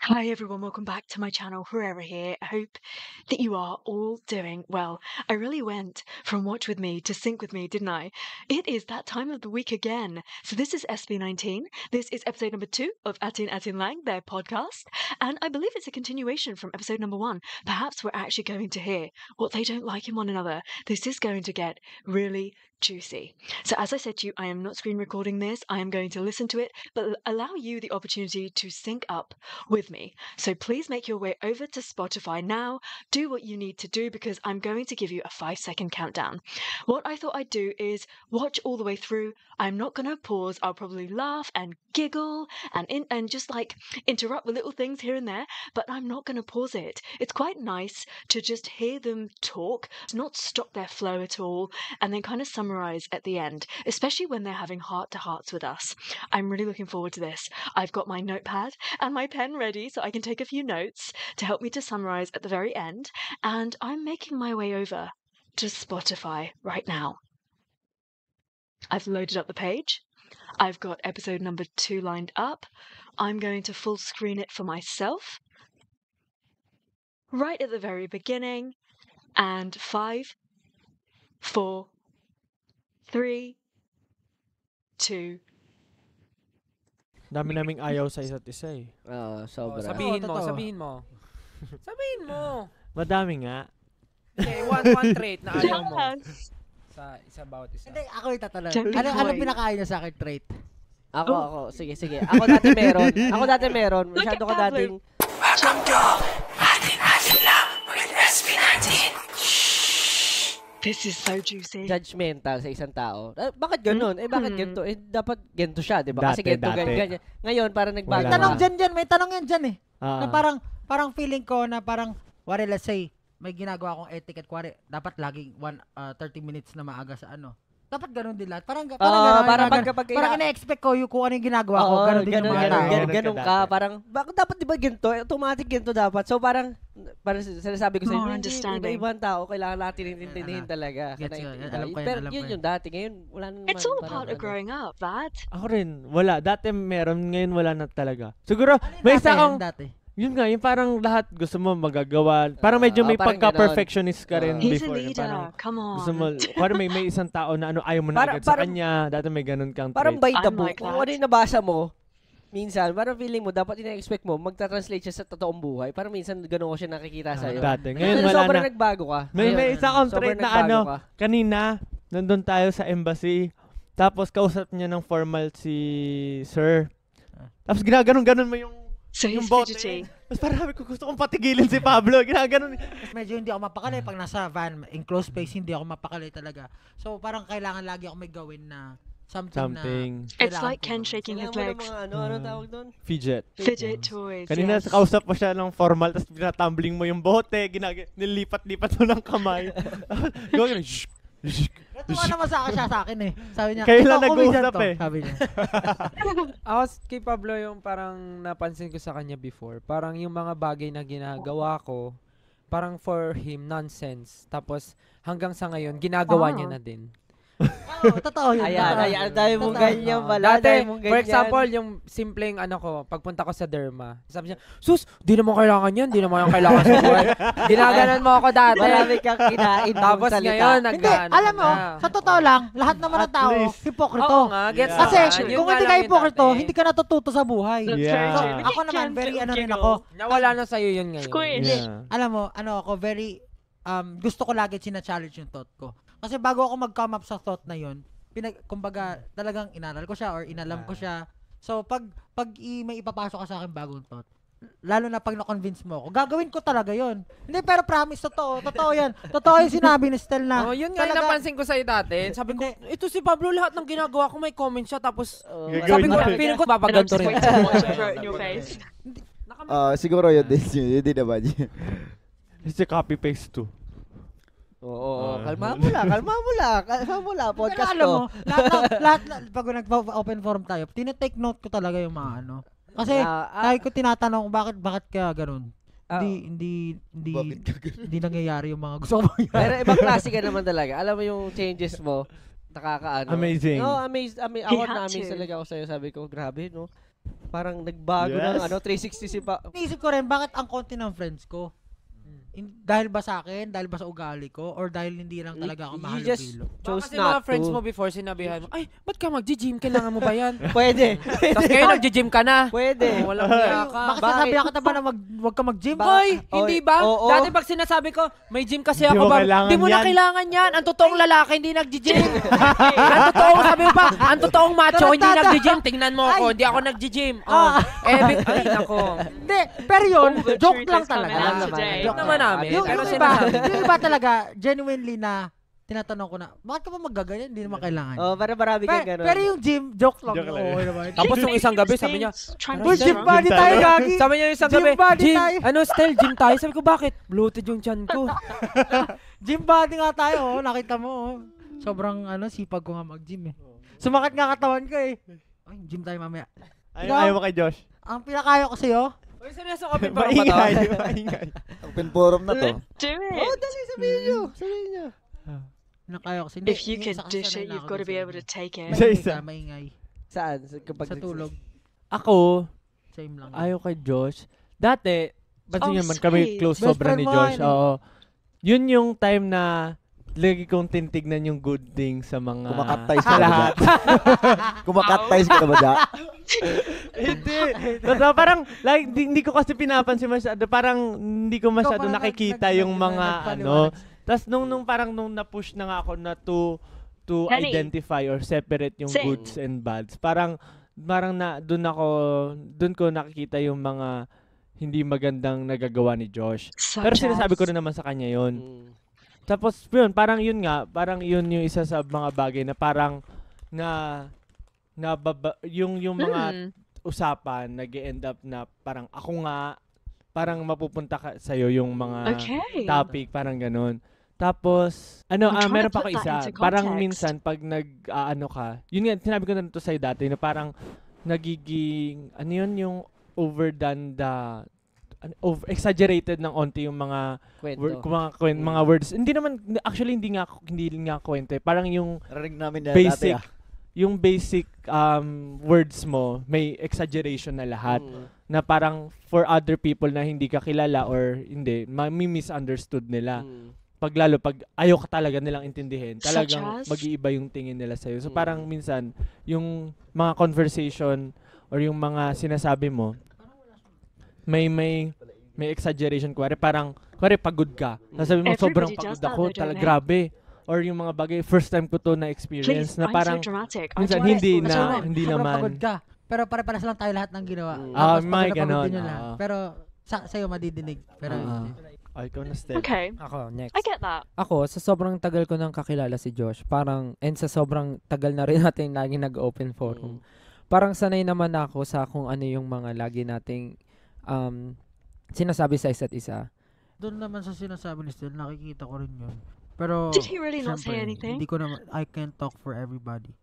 Hi everyone, welcome back to my channel, Herrera here. I hope that you are all doing well. I really went from watch with me to sync with me, didn't I? It is that time of the week again. So this is SB19. This is episode number 2 of Atin Lang, their podcast. And I believe it's a continuation from episode number 1. Perhaps we're actually going to hear what they don't like in one another. This is going to get really juicy. So as I said to you, I am not screen recording this. I am going to listen to it, but allow you the opportunity to sync up with me. So please make your way over to Spotify now. Do what you need to do because I'm going to give you a 5-second countdown. What I thought I'd do is watch all the way through. I'm not going to pause. I'll probably laugh and giggle and just like interrupt with little things here and there, but I'm not going to pause it. It's quite nice to just hear them talk, not stop their flow at all, and then kind of summarize at the end, especially when they're having heart-to-hearts with us. I'm really looking forward to this. I've got my notepad and my pen ready so I can take a few notes to help me to summarize at the very end, and I'm making my way over to Spotify right now. I've loaded up the page. I've got episode number 2 lined up. I'm going to full screen it for myself right at the very beginning. And 5, 4, 3, 2. Dami naming ayaw sa isa't isa eh. Sobra. Sabihin mo, totoo. sabihin mo. Sabihin mo. Madami nga. Okay, one trait na ayaw mo. Yes. Sa bawat isa. Hindi, ako yung tatanong. Siyempre, Ano boy. pinakain niya sa akin trait? Ako. Sige. Ako dati meron. Masyado Look ka at dating... This is so juicy. judgmental sa isang tao. Bakit ganun? Bakit ganito? Dapat ganito siya, di ba? Kasi Dati. ganito, ganyan. Ngayon, parang nagbago Wala May tanong na. dyan. May tanong yan dyan eh. Ah. Na parang feeling ko na parang, let's say, may ginagawa akong etiquette, dapat laging 30 minutes na maaga sa ano. Dapat ganun din lahat. Parang parang ina-expect ko yung kung ano yung ginagawa ko, ganun din yung mga tao. Ganun ka. Parang, bakit dapat di ba ganito? Automatic ganito dapat. So parang sinasabi ko sa More inyo, understanding. ibang tao, kailangan natin intindihin talaga. Gets yun. Naiintindihan. Alam ko yan, Pero alam ko yun yan. yung dati. Ngayon, wala naman. It's all parang part of ano. growing up, that. Ako rin, wala. Dati meron, ngayon wala na talaga. Siguro, may isa akong, Dati. yun nga, yung parang lahat gusto mo magagawa. Parang medyo may parang pagka-perfectionist ka rin He's a before. Yung leader. parang Come on. gusto mo, parang may isang tao na ayaw mo na agad sa Parang- kanya. Dati may ganun kang Parang trait. by the I'm book. like Kung that. ano yung nabasa mo, minsan, parang feeling mo, dapat ina-expect mo, magta-translate siya sa totoong buhay. Parang minsan, ganun ko siya nakikita sa'yo. Dati. Ngayon Pero wala sobrang na. nagbago ka. May Ngayon, isa akong sobrang trait na nagbago ka. kanina, nandun tayo sa embassy. Tapos kausap niya ng formal si sir. Tapos ginaganon-ganon mo yung So he's bote. fidgety. Mas parang gusto kong patigilin si Pablo. Ginaganon. Medyo hindi ako mapakali pag nasa van, in close space, hindi ako mapakali talaga. So parang kailangan lagi ako may gawin na something. It's like Ken kailangan ko gawin. shaking his Kailangan mo ng legs. mga ano tawag doon? Fidget. Fidget toys. Kanina yes. kausap mo siya ng formal, tapos pinatumbling mo yung bote, nilipat-lipat mo ng kamay. Gawin shh. Natuwa naman siya sa akin eh. Sabi niya, Kayo "Ikaw, lang comedian nag-uusap to," eh. Sabi niya. Ako kay Pablo yung parang napansin ko sa kanya before. Parang yung mga bagay na ginagawa ko, parang for him, nonsense. Tapos hanggang sa ngayon, ginagawa niya na din. Oo, totoo yun. Ayan, dahil mong Totoo. ganyan pala. Dati, dahil mong for ganyan. example, yung simpleng pagpunta ko sa derma. Sabi niya, sus, di naman kailangan yan, di naman yung kailangan sa buhay. Ginaganan mo ako dati. Marami kang kinain mong Tapos salita. ngayon, Hindi, alam mo, sa totoo lang, lahat naman ng At tao, least. hipokrito. Oo nga, gets Yeah. Kasi naman. Yun kung nga hindi ka lang yung hipokrito, dati. hindi ka natututo sa buhay. That's Yeah. very So, true. ako naman, very Little ano rin giggle. ako. Nawala na sa'yo yun ngayon. Squish. Yeah. Alam mo, ako, very, gusto ko lagi sina-challenge yung thought ko. Kasi bago ako mag-come up sa thought na yun, kumbaga, talagang inaral ko siya or inalam ko siya. So, pag may ipapasok ka sa akin bagong thought, lalo na pag na-convince mo ako, gagawin ko talaga yon. Hindi, pero promise, totoo yan. Totoo yung sinabi ni Stel na. Oh, yun nga yung napansin ko sa'yo dati. Sabi ko, ito si Pablo, lahat ng ginagawa ko may comment siya. Tapos, Gagawin sabi ko, niya. feeling ko And I'm papaganto just rin. waiting to watch it throw it in your face. Siguro yun din naman yun. It's a copy-paste too. Oo, kalma mo lang. Pero Podcast alam mo, to. lahat pag nag-open forum tayo, tinetake note ko talaga yung mga ano. Kasi, lagi ko tinatanong, bakit kaya ganun? Hindi nangyayari yung mga gusto ko mangyari. Pero ibang klase ka naman talaga. Alam mo yung changes mo, nakakaano. Amazing. No, amazed. Ako He had na-amaze to. talaga ako sa'yo. Sabi ko, grabe, no? Parang nagbago ng Yes. 360 si pa. Iniisip ko rin, bakit ang konti ng friends ko? Dahil ba sa akin? Dahil ba sa ugali ko? Or dahil hindi lang talaga ako You mahalo just bilo? chose Kasi mga not friends to. mo before sinabihan mo, ay, ba't ka mag-gym? Kailangan mo ba yan? Pwede. Tapos ngayon nag-gym ka na. Pwede. Oh, walang hiya ka. Bakit sasabihan ka ba na wag ka mag-gym? Hoy, hindi ba? Oo. Dati pag sinasabi ko, may gym kasi Di ako mo ba? kailangan Di mo na yan. kailangan yan. Ang totoong lalaki hindi nag-gym. Ang totoong, sabi mo pa, ang totoong macho hindi Tarantado. nag-gym. Tingnan mo ako, hindi ako nag-gym. Oh. Ay, nako. Hindi, pero yun, All the joke truth lang is coming talaga. out today. Joke naman namin. Yung, Pero yung, sinasabi. yung iba talaga, genuinely na, tinatanong ko na, bakit ka ba magaganyan? Hindi naman kailangan. Oh, para marami kang ganun. Pero yung gym, joke lang. Joke lang. Oo, naman. Tapos yung isang gabi, sabi niya, Trying Uy, to gym strong. body tayo, gagi. sabi niya yung isang Gym gabi, body gym, tayo." Style, gym tayo. Sabi ko, bakit? Bloated yung chan ko. Gym body nga tayo, oh. Nakita mo, oh. Sobrang, sipag ko nga mag-gym, eh. Sumakit nga katawan ko, eh. Ay, gym tayo mamaya. Ayaw mo kay Josh. Ang pinakayo ko sa'yo, Uy, seryoso ka, parang matawa. Maingay, maingay. Open forum na to. Do it. Sabihin niyo. Sabihin niyo. pinakayo ko sa'yo. If you can dish it, you've got to be able to take it. Isa-isa. Maingay. Saan? Kapag Sa tulog. Ako, Same lang. ayaw kay Josh. Dati, pansin Oh, nyo naman kami sweet. close Best sobra friend ni mo, Josh. ano? Oo. Yun yung time na lagi kong tintignan yung good things sa mga... Kumakaptays sa ka na ba lahat. Kumakaptays ka na ba, Ja? Hindi. Tapos parang, like, hindi ko kasi pinapansin masyado. Parang, hindi ko masyado parang nakikita yung mga, Tapos nung parang nung na-push na nga ako na to Honey. identify or separate yung Same. goods and bads. Parang na doon ko nakikita yung mga hindi magandang nagagawa ni Josh. Pero sinasabi ko rin naman sa kanya yon. Tapos yun, parang yun yung isa sa mga bagay na parang yung mga usapan nag-end up na parang ako nga parang mapupunta sa'yo yung mga Okay. topic, parang ganun. Tapos, I'm trying meron to pa ko put that isa. into Parang context. minsan, pag ka, yun nga, sinabi ko na ito sa'yo dati, na parang nagiging, yung overdone exaggerated ng onti yung mga Kwento. mga words. Hindi naman, actually, hindi nga kwento. Parang yung Narinig namin na basic, dati yung basic words mo, may exaggeration na lahat. Na parang for other people na hindi ka kilala or hindi, misunderstood nila. Pag ayaw ka talaga nilang intindihin, talagang Such as? mag-iiba yung tingin nila sa'yo. So parang minsan, yung mga conversation or yung mga sinasabi mo, may exaggeration. Kuwari pagod ka. Sasabi mo, Everybody sobrang does pagod that ako, though, don't talaga they? grabe. Or yung mga bagay, first time ko to na-experience Please, na I'm parang, so dramatic. I'm minsan dramatic hindi all the na, time. hindi Sobrang naman. pagod ka. Pero pare-pares lang tayo lahat ng ginawa. Mm. Ah, Tapos may pagod na pagod ganon, din yung lahat. ah. Pero sa'yo madidinig. Pero Ikaw na, Steph. Okay, Ako, next. I get that. Ako, sa sobrang tagal ko nang kakilala si Josh, and sa sobrang tagal na rin natin lagi nag-open forum, parang sanay naman ako sa kung ano yung mga lagi nating sinasabi sa isa't isa. doon naman sa sinasabi ni Stel, nakikita ko rin yun. Pero, Did he really not say syempre, anything? Hindi ko naman, I can't talk for everybody.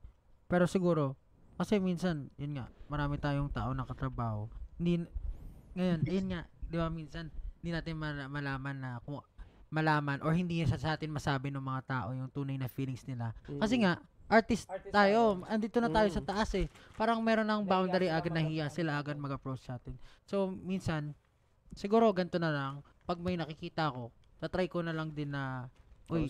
Pero siguro, kasi minsan, yun nga, marami tayong tao na katrabaho. Ngayon, yun nga, di ba minsan, hindi natin malaman na kung malaman or hindi sa atin masabi ng mga tao yung tunay na feelings nila. Kasi nga, artist tayo. Andito na tayo sa taas eh. Parang meron ng boundary agad, nahiya sila agad mag-approach sa atin. So, minsan, siguro ganito na lang, pag may nakikita ko, tatry ko na lang din na, uy,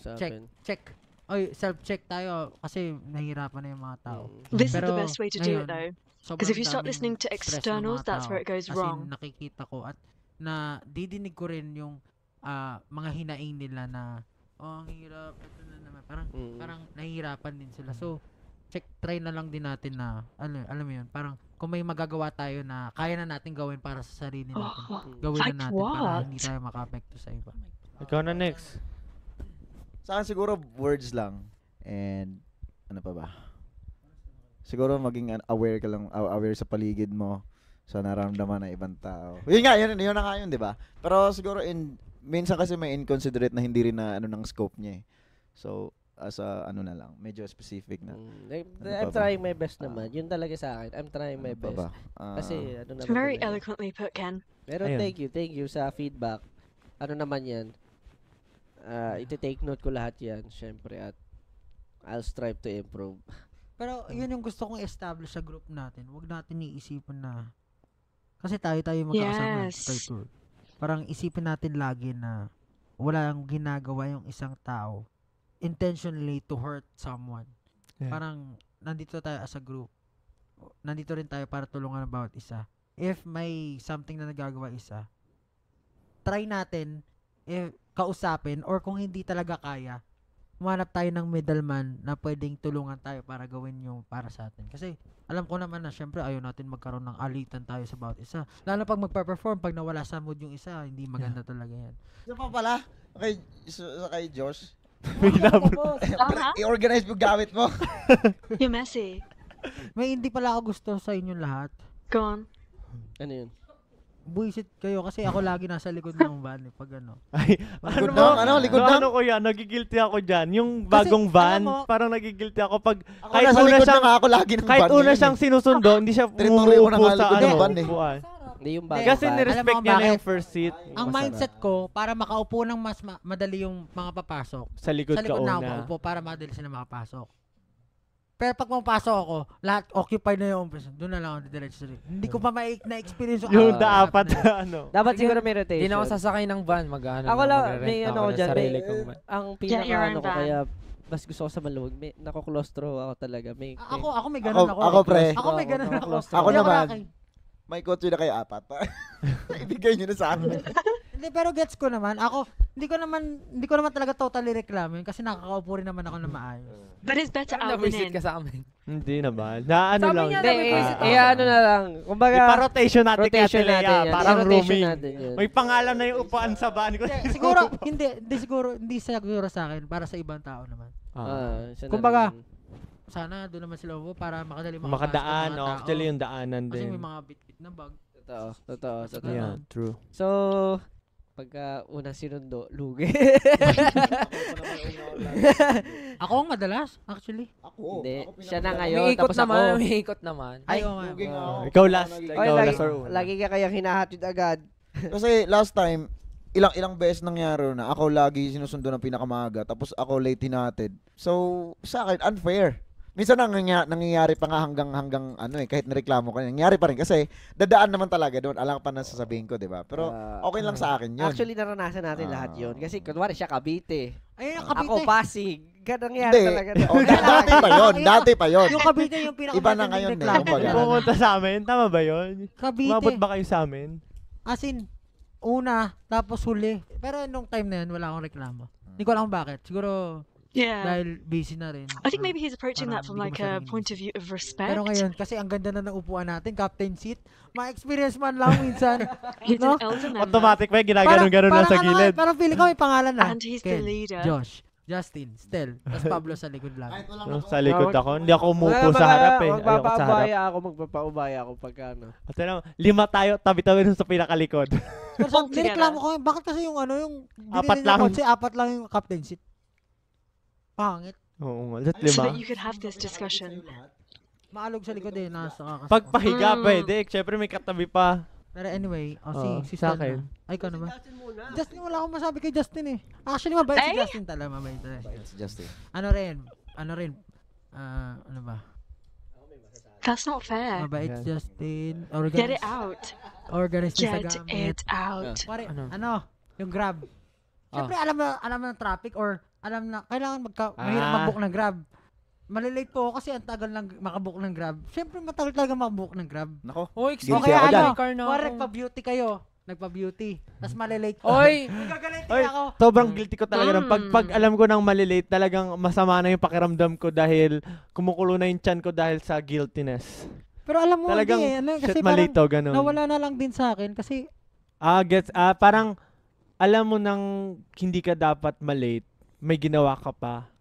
check. Uy, self-check tayo kasi nahihirapan na yung mga tao. This is Pero the best way to do ngayon, it though. Sobrang Because if you start daming listening to stress ng externals, mga that's tao. where it goes As in, wrong. nakikita ko at na didinig ko rin yung mga hinaing nila na ang hirap ito na naman parang nahihirapan din sila. So try na lang din natin na alam mo yun, parang kung may magagawa tayo na kaya na natin gawin para sa sarili natin, gawin like na natin para what? hindi tayo maka-apekto sa iba. Ikaw na next. Sa akin siguro words lang. And ano pa ba? Siguro maging aware ka lang, aware sa paligid mo, sa nararamdaman ng ibang tao. Yun nga, yun na nga yun, di ba? Pero siguro minsan kasi may inconsiderate na hindi rin na ng scope niya eh. So, as a na lang, medyo specific na. I'm trying my best naman. Yun talaga sa akin. I'm trying my Ano pa best. ba? Kasi naman Very talaga. eloquently put, Ken. Pero Ayun. thank you sa feedback. Ano naman yan? Iti-take note ko lahat yan, syempre, at I'll strive to improve. Pero yun yung gusto kong establish sa group natin. Huwag natin iisipin na kasi tayo magkakasama Yes. tayo tour. Parang isipin natin lagi na wala ang ginagawa yung isang tao intentionally to hurt someone. Yeah. Parang nandito tayo as a group. Nandito rin tayo para tulungan ang bawat isa. If may something na nagagawa isa, try natin kausapin or kung hindi talaga kaya, humanap tayo ng middleman na pwedeng tulungan tayo para gawin yung para sa atin. Kasi alam ko naman na syempre ayaw natin magkaroon ng alitan tayo sa bawat isa. Lalo pag magpa-perform, pag nawala sa mood yung isa, hindi maganda talaga yan. Isa pa pala, kay Josh. I-organize mo gamit mo. You're messy. May hindi pala ako gusto sa inyong lahat. Go on. Ano yun? Buisit kayo kasi ako lagi nasa likod ng van pag ano. Ay, Likod mo? ng, likod ng. Ano ko yan, nagigilty ako dyan. Yung bagong van, alam mo, parang nagigilty ako pag Ako kahit nasa una likod siyang, na nga ako lagi ng kahit van una ngayon siyang sinusundo, hindi siya Teritoryo ko na umuupo nga sa likod ng ano, van eh. upuan. Hindi yung Hindi. bagong Kasi van. nirespect Alam mo niya na bakit? yung first seat. Ang mindset ko, para makaupo ng mas madali yung mga papasok. Sa likod Sa ka likod na ako una. makaupo para madali sila makapasok. Pero pag pumapasok ako, lahat occupied na yung umpisa. Doon na lang ako didiretso sa likod. Hindi ko pa na-experience Yung Ah, daapat na. na ano. Dapat Sige, siguro may rotation. Hindi na ako sasakay ng van, mag-ano Ako na, lang, magre-rent may ako ano ko ng dyan, sarili may- kong van. Ang Get pinaka your own ano ko van. kaya mas gusto ko sa maluwag. Nako-claustro ako talaga. Ako may ganun ako. Ako, pre. Ako may ganun ako. Nako-claustro Ako Hindi naman. laki. May kotse na kayo 4. Ibigay nyo na sa akin. Hindi, pero gets ko naman. Ako, hindi ko naman talaga totally reklamo yun kasi nakakaupo rin naman ako na maayos. But it's better Parang out than na-visit in. ka sa amin. Hindi naman. Na ano Sabi lang. niya Hindi, na may visit ako. ano na lang. Kumbaga, Ipa-rotation natin kay rotation Ate Lea. natin yan. Parang I-rotation rooming. natin yun. May pangalan na yung upuan sa van ko. Hindi siguro sa akin, para sa ibang tao naman. Siya na Kumbaga, rin. Sana doon naman sila upo para makadali makapasok Makadaan. ng mga tao. Actually, yung daanan Kasi may din. mga bit-bit na bag. Totoo. Yeah, true. So, pagka unang sinundo, lugi. Ako ang madalas, actually. Ako. Hindi, ako siya na pinaka- ngayon, May ikot tapos naman, ako. may ikot naman. Ay, oo nga. Luging ako. Ikaw last. Oy, Ikaw lagi, last or una. lagi ka kayang hinahatid agad. Kasi last time, ilang beses nangyari na ako lagi sinusundo ng pinakamaaga tapos ako late hinatid. So, sa akin, unfair. Minsan nangyayari pa nga hanggang ano kahit nireklamo ko, nangyayari pa rin kasi dadaan naman talaga doon. Alam pa na sasabihin ko, 'di ba? Pero okay lang sa akin 'yun. Actually, naranasan natin lahat yun. Kasi kunwari siya Cavite. Ayun yung Ako Cavite. Pasig. Ganang nangyari Hindi. talaga. Oh, dati pa 'yon, dati pa 'yon. Yung Cavite yung Iba na ngayon eh, reklamo. kumbaga. Pumunta sa amin. Tama ba yun? Cavite. Umabot ba kayo sa amin? As in, una, tapos huli. Pero nung time na yun, wala akong reklamo. Hindi ko alam kung bakit. Siguro, Yeah. dahil busy na rin. I think maybe he's approaching that from Parang like hindi ko a masyadong point of view of respect. Pero ngayon, kasi ang ganda na ng upuan natin, captain seat, ma-experience man lang minsan. He's no? an elder member. Automatic ba? Ginaganon-ganon lang sa ano, gilid. parang feeling ko may pangalan na. And he's the Ken, leader. Josh, Justin, Stel, tapos Pablo sa likod lang. Sa likod ako. Hindi ako umupo sa harap eh. Ayoko sa harap. Magpapaubaya ako pagka ano. At ano, 5 tayo, tabi-tabi dun sa pinakalikod. Pero All sa nireklamo together. ko, bakit kasi yung ano, yung Apat binili lang. na kotse, 4 lang yung captain seat. Pangit. Oo nga, So 5. that you could have this discussion. Maalog sa likod eh, nasa kakas. Pagpahiga, Mm. pwede. Siyempre may katabi pa. Pero anyway, si sa Stel akin. na. Ay, ikaw naman. Justin, wala akong masabi kay Justin eh. Actually, mabait si Ay! Justin talaga, mabait. It's Justin. Ano rin, ano ba? That's not fair. Mabait Yan. si Justin. Get it out. Organized din sa Get gamit. it out. Pare, Ano? yung Grab. Siyempre, alam na ng traffic or alam na, kailangan mahirap Ah. mag-book ng Grab. Malilate po ako kasi ang tagal lang makabook ng Grab. Siyempre, matagal talaga makabook ng Grab. Nako. Oh, Guilty excuse ako dyan. car na Kuwari, ako. pa-beauty kayo. Nagpa-beauty. Tapos malilate ko. Oy! Magagalitin Oy, ako. sobrang guilty ko talaga nun. Mm. Pag alam ko nang malilate, talagang masama na yung pakiramdam ko dahil kumukulo na yung chan ko dahil sa guiltiness. Pero alam mo, Talagang, hindi eh. Ano, kasi shit, parang malito, ganun. nawala na lang din sa akin kasi Parang, alam mo nang hindi ka dapat malate, may ginawa ka pa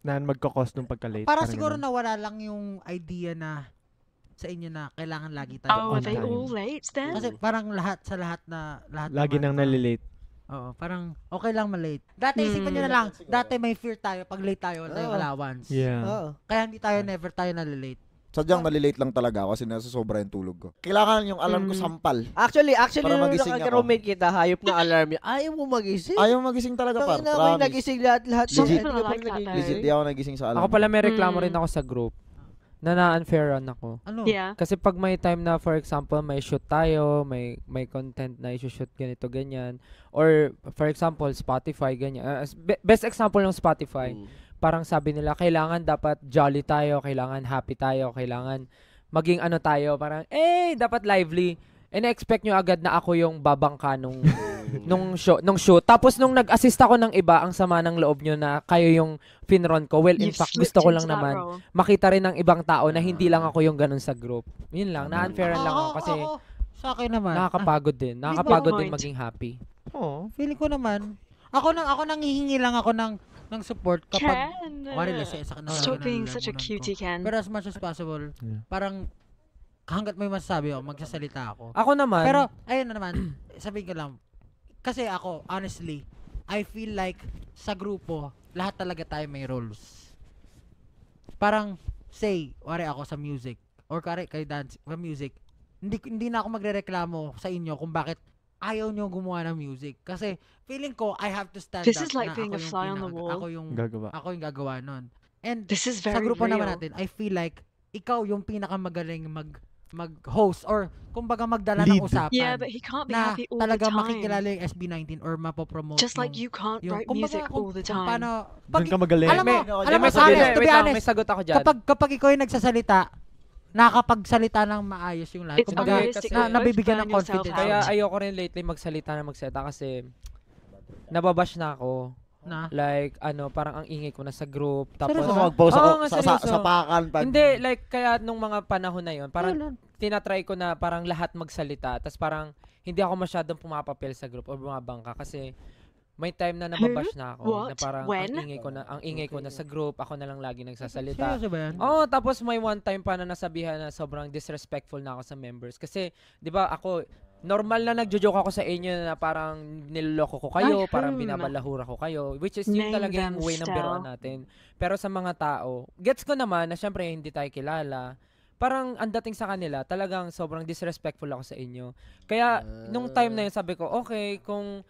na magkakos ng pagka-late. parang Parang siguro ganun. nawala lang yung idea na sa inyo na kailangan lagi Oh, tayo are on they time. all late then? Kasi parang lahat Lagi nang naman, nalilate. Oo, parang okay lang malate. Dati isipan nyo na lang, dati may fear tayo pag late tayo, wala tayong Oo. allowance. Yeah. Oo. Kaya hindi tayo never tayo nalilate. Sadyang nalilate lang talaga ako kasi nasasobra yung tulog ko. Kailangan yung alarm ko sampal. Actually, Para nung magising nakaka-roommate kita, hayop na alarm niya. Ayaw mo magising. Ayaw magising talaga, par. Tangina, ako'y Promise. nagising lahat. Some Legit. people are like that though. Legit, di ako nagising sa alarm. Ako pala may reklamo rin ako sa group na na-unfairan ako. Ano? Yeah. Kasi pag may time na, for example, may shoot tayo, may content na i-shoot ganito, ganyan. Or, for example, Spotify, ganyan. Best example ng Spotify. Parang sabi nila, kailangan dapat jolly tayo, kailangan happy tayo, kailangan maging ano tayo. Parang, dapat lively. And expect nyo agad na ako yung babangka nung shoot. Tapos nung nag-assist ako ng iba, ang sama ng loob nyo na kayo yung finron ko. Well, in You've fact, slipped gusto ko into lang that naman role. makita rin ng ibang tao na hindi lang ako yung ganun sa group. Yun lang, na-unfairan lang ako kasi Sa akin naman. nakakapagod din. Nakakapagod din point. maging happy. Feeling ko naman. Ako nanghihingi lang ako ng support kapag Ken! wari let's say sa Stop being nalalamunan such a ko. cutie, Ken. Pero as much as possible, Yeah. parang hanggat may masasabi ako, magsasalita ako. Ako naman, Pero ayun na naman, sabihin ko lang. Kasi ako, honestly, I feel like sa grupo, lahat talaga tayo may roles. Parang say, wari ako sa music or kare kayo dance sa music. Hindi na ako magrereklamo sa inyo kung bakit ayaw nyo gumawa ng music. Kasi feeling ko, I have to stand This up is like na being ako a yung fly on the wall. Gagawa. Ako yung gagawa nun. And This is sa very grupo real. naman natin, I feel like ikaw yung pinakamagaling mag-host or kumbaga magdala ng Lead. usapan Yeah, but he can't be na happy all the talaga time. makikilala yung SB19 or mapopromote Just like yung, you can't write kumbaga music all the kung time. paano, Doon ka magaling. alam mo, May- honest, to be wait lang, honest, may sagot ako dyan. kapag ikaw yung nagsasalita, nakakapagsalita ng maayos yung lahat. It's Kumbaga, unrealistic. na- nabibigyan ng Burn yourself confidence. out. Kaya ayoko rin lately magsalita kasi nababash na ako. na, Like, parang ang ingay ko na sa group. Tapos, Seryoso? Gusto mo mag-post Oo ako nga, sa seryoso. pakan. hindi, like, kaya nung mga panahon na yon parang Wala. tinatry ko na parang lahat magsalita. Tapos parang hindi ako masyadong pumapapel sa group o bumabangka kasi may time na nababash na ako na What? parang When? ang ingay ko na sa group, ako na lang lagi nagsasalita. seryoso ba yan? Oo, tapos may one time pa na nasabihan na sobrang disrespectful na ako sa members. Kasi, di ba, ako, normal na nagjo-joke ako sa inyo na parang niloloko ko kayo, Ay, parang binabalahura ko kayo. Which is yun Name talaga yung them, way ng Stel. biroan natin. Pero sa mga tao, gets ko naman na syempre hindi tayo kilala. Parang ang dating sa kanila, talagang sobrang disrespectful ako sa inyo. Kaya, nung time na yun, sabi ko, okay, kung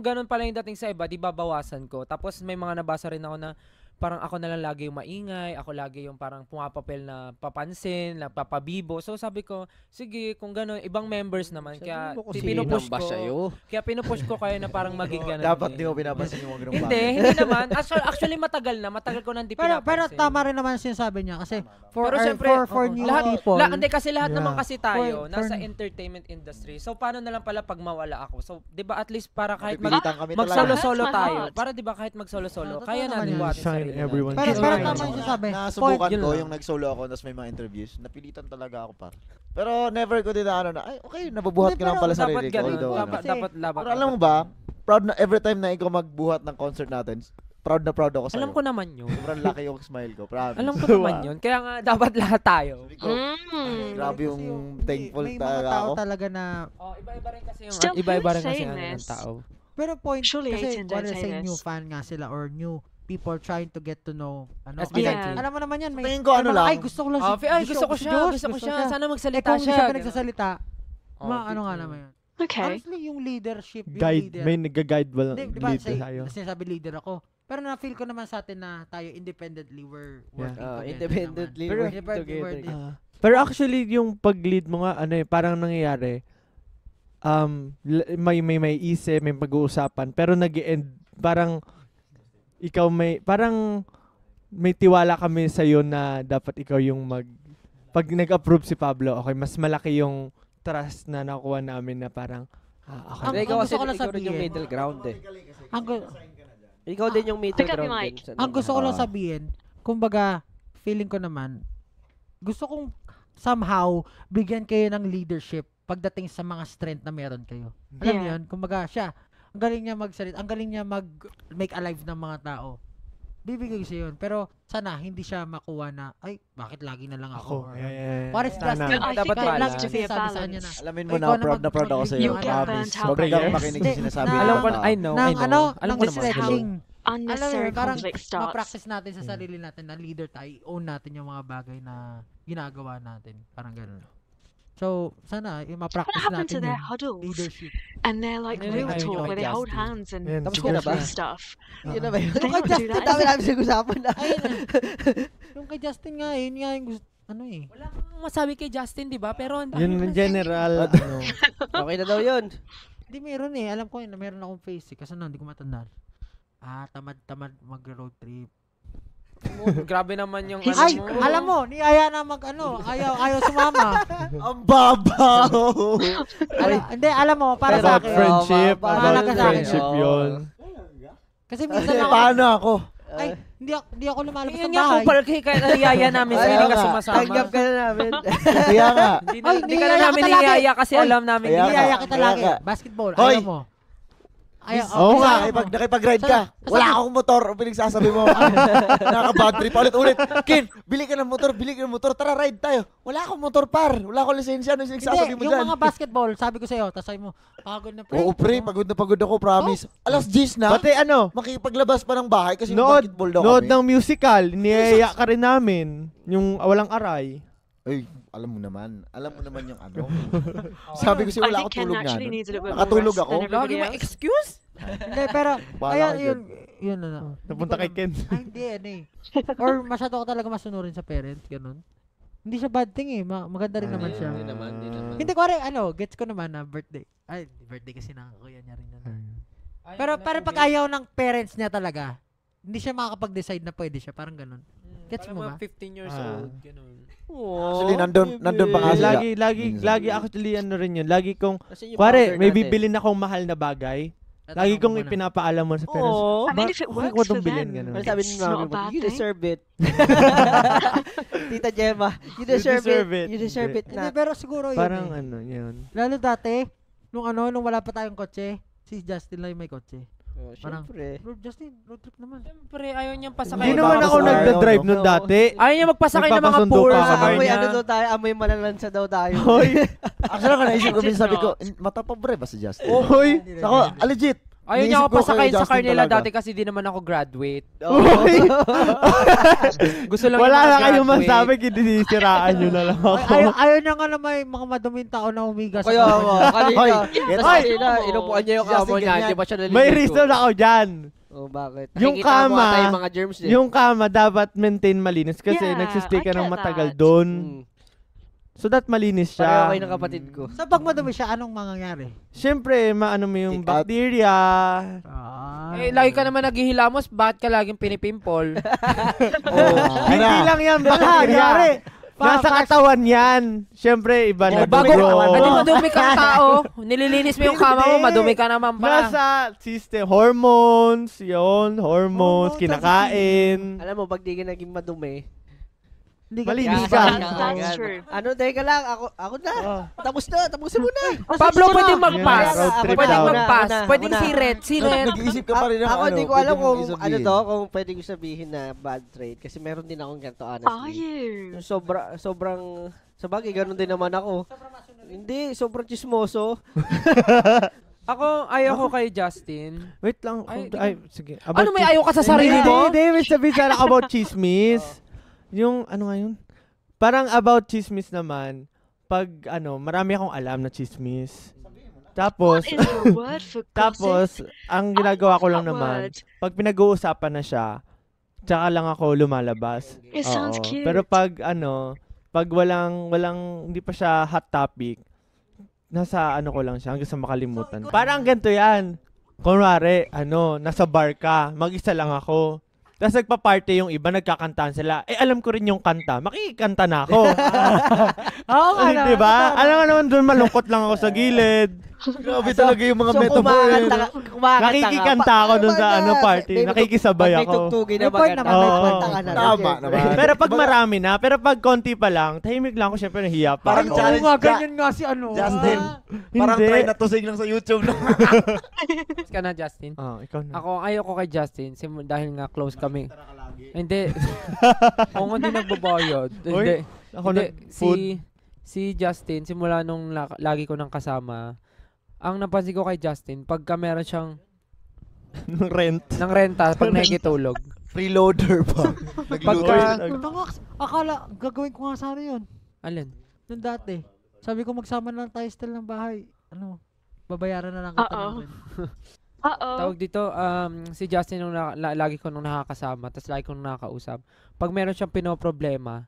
ganun pala yung dating sa iba, di babawasan ko. Tapos may mga nabasa rin ako na parang ako na lang lagi yung maingay, ako lagi yung parang pumapapel na papansin, na papabibo. So sabi ko, sige, kung gano'n, ibang members naman. Kaya pinupush ko. Kaya pinupush ko kayo na parang maging gano'n. Dapat di mo pinapansin yung mga ganung Hindi naman. Actually, matagal ko nang di Pero pinapansin. tama rin naman sinasabi niya kasi for Pero syempre, for new lahat, people. hindi kasi lahat Yeah. naman kasi tayo For- nasa entertainment industry. So paano na lang pala pag mawala ako? So 'di ba at least para kahit Pipilitan kami talaga. mag-solo-solo That's my tayo. heart. Para 'di ba kahit mag-solo-solo, Totoo kaya naman natin yan. buhatin Shine sarili natin. everyone. Pero Right. tama yung sinasabi. Nasubukan Yun ko lang. yung nag-solo ako tapos may mga interviews. Napilitan talaga ako par. Pero never ko din na ay okay, nabubuhat Hindi, ko lang pero pala Dapat sarili ko. ganun. Although, ano. Dapat laban. Pero alam mo ba, proud na every time na ikaw magbuhat ng concert natin, proud ako sa'yo. Alam ko naman 'yun. Sobrang laki yung smile ko, promise. Alam ko naman 'yun. Kaya nga dapat lahat tayo. Sabi ko, grabe Kasi yung hindi, thankful may mga talaga tao ako. talaga na Oh, iba-iba rin kasi yung Still, iba-iba rin who's kasi saying ano ng this? tao. pero point Surely kasi 18 don't let's say say this. new fan nga sila or new people trying to get to know SB19. Yeah. alam mo naman yan may Tingin ko ano mga, lang. ay gusto ko lang Oh, ay gusto ko siya. Sana eh magsalita kung hindi siya. siya ganun. pinagsasalita Oh, ano nga naman yun Okay. honestly yung leadership yung Guide, leader may nag-guide ba Di ba, lead say, tayo? sinasabi leader ako. Pero na-feel ko naman sa atin na tayo independently we're working together Independently naman. working Independently together. working. Pero actually, yung pag-lead mo nga, parang nangyayari, may isip, may pag-uusapan, pero nag-end, parang, ikaw parang, may tiwala kami sa'yo na dapat ikaw yung pag nag-approve si Pablo, okay, mas malaki yung trust na nakuha namin na parang, okay. Ang- Hindi, ikaw gusto ko lang ikaw rin yung sabihin- middle ground eh. Ang, gu- Ikaw din yung middle Pick up ground your din. mic. ang gusto ko lang sabihin, kumbaga, feeling ko naman, gusto kong somehow bigyan kayo ng leadership pagdating sa mga strength na meron kayo. Alam niyo Yeah. yun? Kumbaga, siya, ang galing niya magsalita, ang galing niya make alive ng mga tao. Bibigay ko siya yun. Pero sana hindi siya makuha na, ay, bakit lagi na lang ako? What is that? Sana. I think Dapat there balance. has to be a balance. Alamin Ay, mo ikaw na, na proud na ako sa'yo. You get Promise. burnt out Huwag by kang this. makinig sa sinasabi Hindi, ng Alam ko, tao. I know. Ng ano, Alam ng ko naman. stretching. unnecessary parang conflict starts. ma-practice natin sa sarili natin na leader tayo, own natin yung mga bagay na ginagawa natin. Parang gano'n. So, sana, What ma-practice happened to natin their yung huddles leadership. and their like Ayun, real ayun talk yung where they hold Justin. hands and Yan, Tapos sige ka na ba? do stuff? Yun na ba yun? They Yung kay don't do Justin, that. dami namin sinag-usapan na. Ayun na. Yung kay Justin nga, yun nga yung gusto, ano eh. Wala kang masabi kay Justin, di ba? Pero ang Yun in general, Okay na daw yun. Hindi, meron eh. Alam ko yun, na meron akong face eh. Kasi hindi ko matandaan. Tamad-tamad mag-road trip. Grabe naman yung Ay, mo. alam mo, niyaya na ayaw sumama. Ang babaw! Hindi, alam mo, para sa about akin. friendship, Mahalaga about sa akin. friendship Oo. yun. Kasi minsan ako, Paano ako? ay, hindi ako lumalabas Yun sa nga bahay. kung kaya niyaya namin sa hindi ka nga. sumasama. Tanggap ka na namin. Kaya nga. Hindi Ay, ka na niyaya namin kita lagi. niyaya kasi Oy, alam namin. Kaya Niyaya nga, kita kaya lagi. nga. Basketball, Hoy! ayaw mo. Oo nga, Nakipag-ride ka. Wala akong motor. O pinagsasabi mo. Nakaka-bad trip. Ulit. Kin, bili ka ng motor. Tara, ride tayo. Wala akong motor, par. Wala akong lisensya. Ano yung pinagsasabi mo Hindi, yung dyan? mga basketball, sabi ko sa'yo, tapos sabi mo, pagod na pre. Oo, pre. Pagod na ako, promise. Alas 10 na. Pati ano, Makipaglabas pa ng bahay kasi yung nood basketball daw nood kami. ng musical, niyaya ka rin namin. Yung walang aray. Ay, alam mo naman yung ano. Sabi ko I wala think akong Ken tulog na. actually needs a little bit more Nakatulog rest ako. than everybody Lagi may else. excuse? Hindi, pero, Bahala ayan, ka yun na. Napunta kay Ken. Ay, hindi, ano eh. Or masyado ko talaga masunurin sa parents, ganun. Hindi siya bad thing eh. Maganda rin naman siya. Hindi naman. Hindi ko rin, gets ko naman na birthday. Ay, birthday kasi ng kuya niya rin. Pero parang pag ayaw ng parents niya talaga, hindi siya makakapag-decide na pwede siya. Parang ganun. Gets mo ba? 15 years Ah. old, ganun. Actually, nandun pa nga sila. Lagi actually ano rin yun. Lagi kong, Kasi yung kuwari, founder may natin. bibilin akong mahal na bagay. Lagi Tatanong kong mo muna. ipinapaalam mo sa parents. Oo. I mean, if it Bakit works ko for itong bilhin? them, Ganun. Ano sabi ni it's not a mami mo? bad You thing. deserve it. Tita Gemma, you deserve it. You deserve it Hindi, na. pero siguro yun Parang eh. ano, yun. Lalo dati, nung wala pa tayong kotse, si Justin lang yung may kotse. Oh, Parang- syempre. Justin, road trip naman. Siyempre, ayaw niyang pasakay. Hindi Hindi naman ba ako ako sa nagda-drive araw, nun no? dati. Ayaw niya magpasakay ng mga Nagpapasundo poor pa sa ako. car Amoy niya. ano daw tayo, amoy malalansa daw tayo. Hoy! Actually, ako naisip ko, minsan sabi ko, Legit mata pa bre ba si Justin? Hoy! Ako, legit. Ayaw niya Naisip ako ko kay pasakay sa Justin car nila talaga. dati kasi di naman ako graduate. Hoy! Gusto lang Wala yung na mga kayong graduate. masabi, kinisiraan nyo na lang ako. Ayaw niya nga na may mga maduming tao na umiga sa Kaya kama mo, niya. kanina. Hoy, Tapos hoy. kanina, inupuan niya yung Si Justin kamo niya. ganyan. Hindi ba siya naliligo? May reason ako dyan. Oh, bakit? Yung Nakikita mo kama, ata yung mga germs eh. Yung kama dapat maintain malinis kasi Yeah, nagsistay ka I ng get matagal that. doon. Mm. So that malinis Pareho siya. kayo ng kapatid ko. So pag madumi siya, anong mangyayari? Siyempre, maano mo yung Ikat. bacteria. Eh, lagi ka naman naghihilamos, bakit ka laging pinipimple? Hindi lang yan bacteria. Nasa katawan yan. Siyempre, iba na Bago, dugo. hindi madumi kang tao. Nililinis mo yung kama mo, madumi ka naman pala. Nasa system, hormones, hormones, Hormones, kinakain. Alam mo, pag di ka naging madumi, Hindi ka Malinis pinapakain. ka. That's Ayan. true. Ano, teka lang, ako na. Oh. Tapos na, tapusin mo na. Pablo, pwedeng Yun mag-pass. na, road trip Pwedeng daw. mag-pass. Una. Pwedeng si Red. Si Red. Nag-iisip ka pa rin ng Ako ano. hindi ko alam pwede mong kung isabihin. ano to, kung pwede ko sabihin na bad trait. Kasi meron din akong ganito, Are honestly. you? Yung sobrang, sa bagay, ganun din naman ako. Hindi, sobrang chismoso. Ako, ayaw ko kay Justin. Wait lang. Ay, Sige. Ano may ayaw ka sa sarili mo? Hindi, may sabihin sana about chismis. Yung, ano nga yun? Parang about chismis naman, pag, marami akong alam na chismis. Tapos, What is the word for gossip? tapos, ang ginagawa ko lang That naman, word. pag pinag-uusapan na siya, tsaka lang ako lumalabas. It sounds Oo. cute. Pero pag walang, hindi pa siya hot topic, nasa ko lang siya, hanggang sa makalimutan. Parang ganito yan. Kunwari, nasa bar ka, mag-isa lang ako. Tapos nagpa-party yung iba, nagkakantahan sila. Eh, alam ko rin yung kanta. Makikikanta na ako. Oo nga na. Diba? Alam nga naman doon, malungkot lang ako sa gilid. Grabe talaga yung mga So, metaphor. Nakikikanta ako dun sa party. Nakikisabay May ako. tugtugin na May point maganda. naman, may kanta point. ka na. Tama naman. Pero pag marami na, pero pag konti pa lang, tahimik lang ako, syempre nahiya pa. Parang ako. challenge Oo nga, ka. ganyan nga si Justin. Parang Hindi. try na tusig lang sa YouTube. No? Ka na, Justin. Ikaw na. Ako, ayaw ko kay Justin dahil nga close kami. Hindi. Ako nga di nagbabayad. Hindi. Ako Hindi. food. Si Justin, simula nung lagi ko nang kasama, ang napansin ko kay Justin, pagka meron siyang Ng rent. ng renta pag nakikitulog. Freeloader pa. Nagluto. Akala, gagawin ko nga sana yun. Alin? Nung dati. Sabi ko magsama na lang tayo still ng bahay. Babayaran na lang kita ng rent. Tawag dito, si Justin nung lagi ko nung nakakasama, tapos lagi ko nung nakakausap. Pag meron siyang pinoproblema,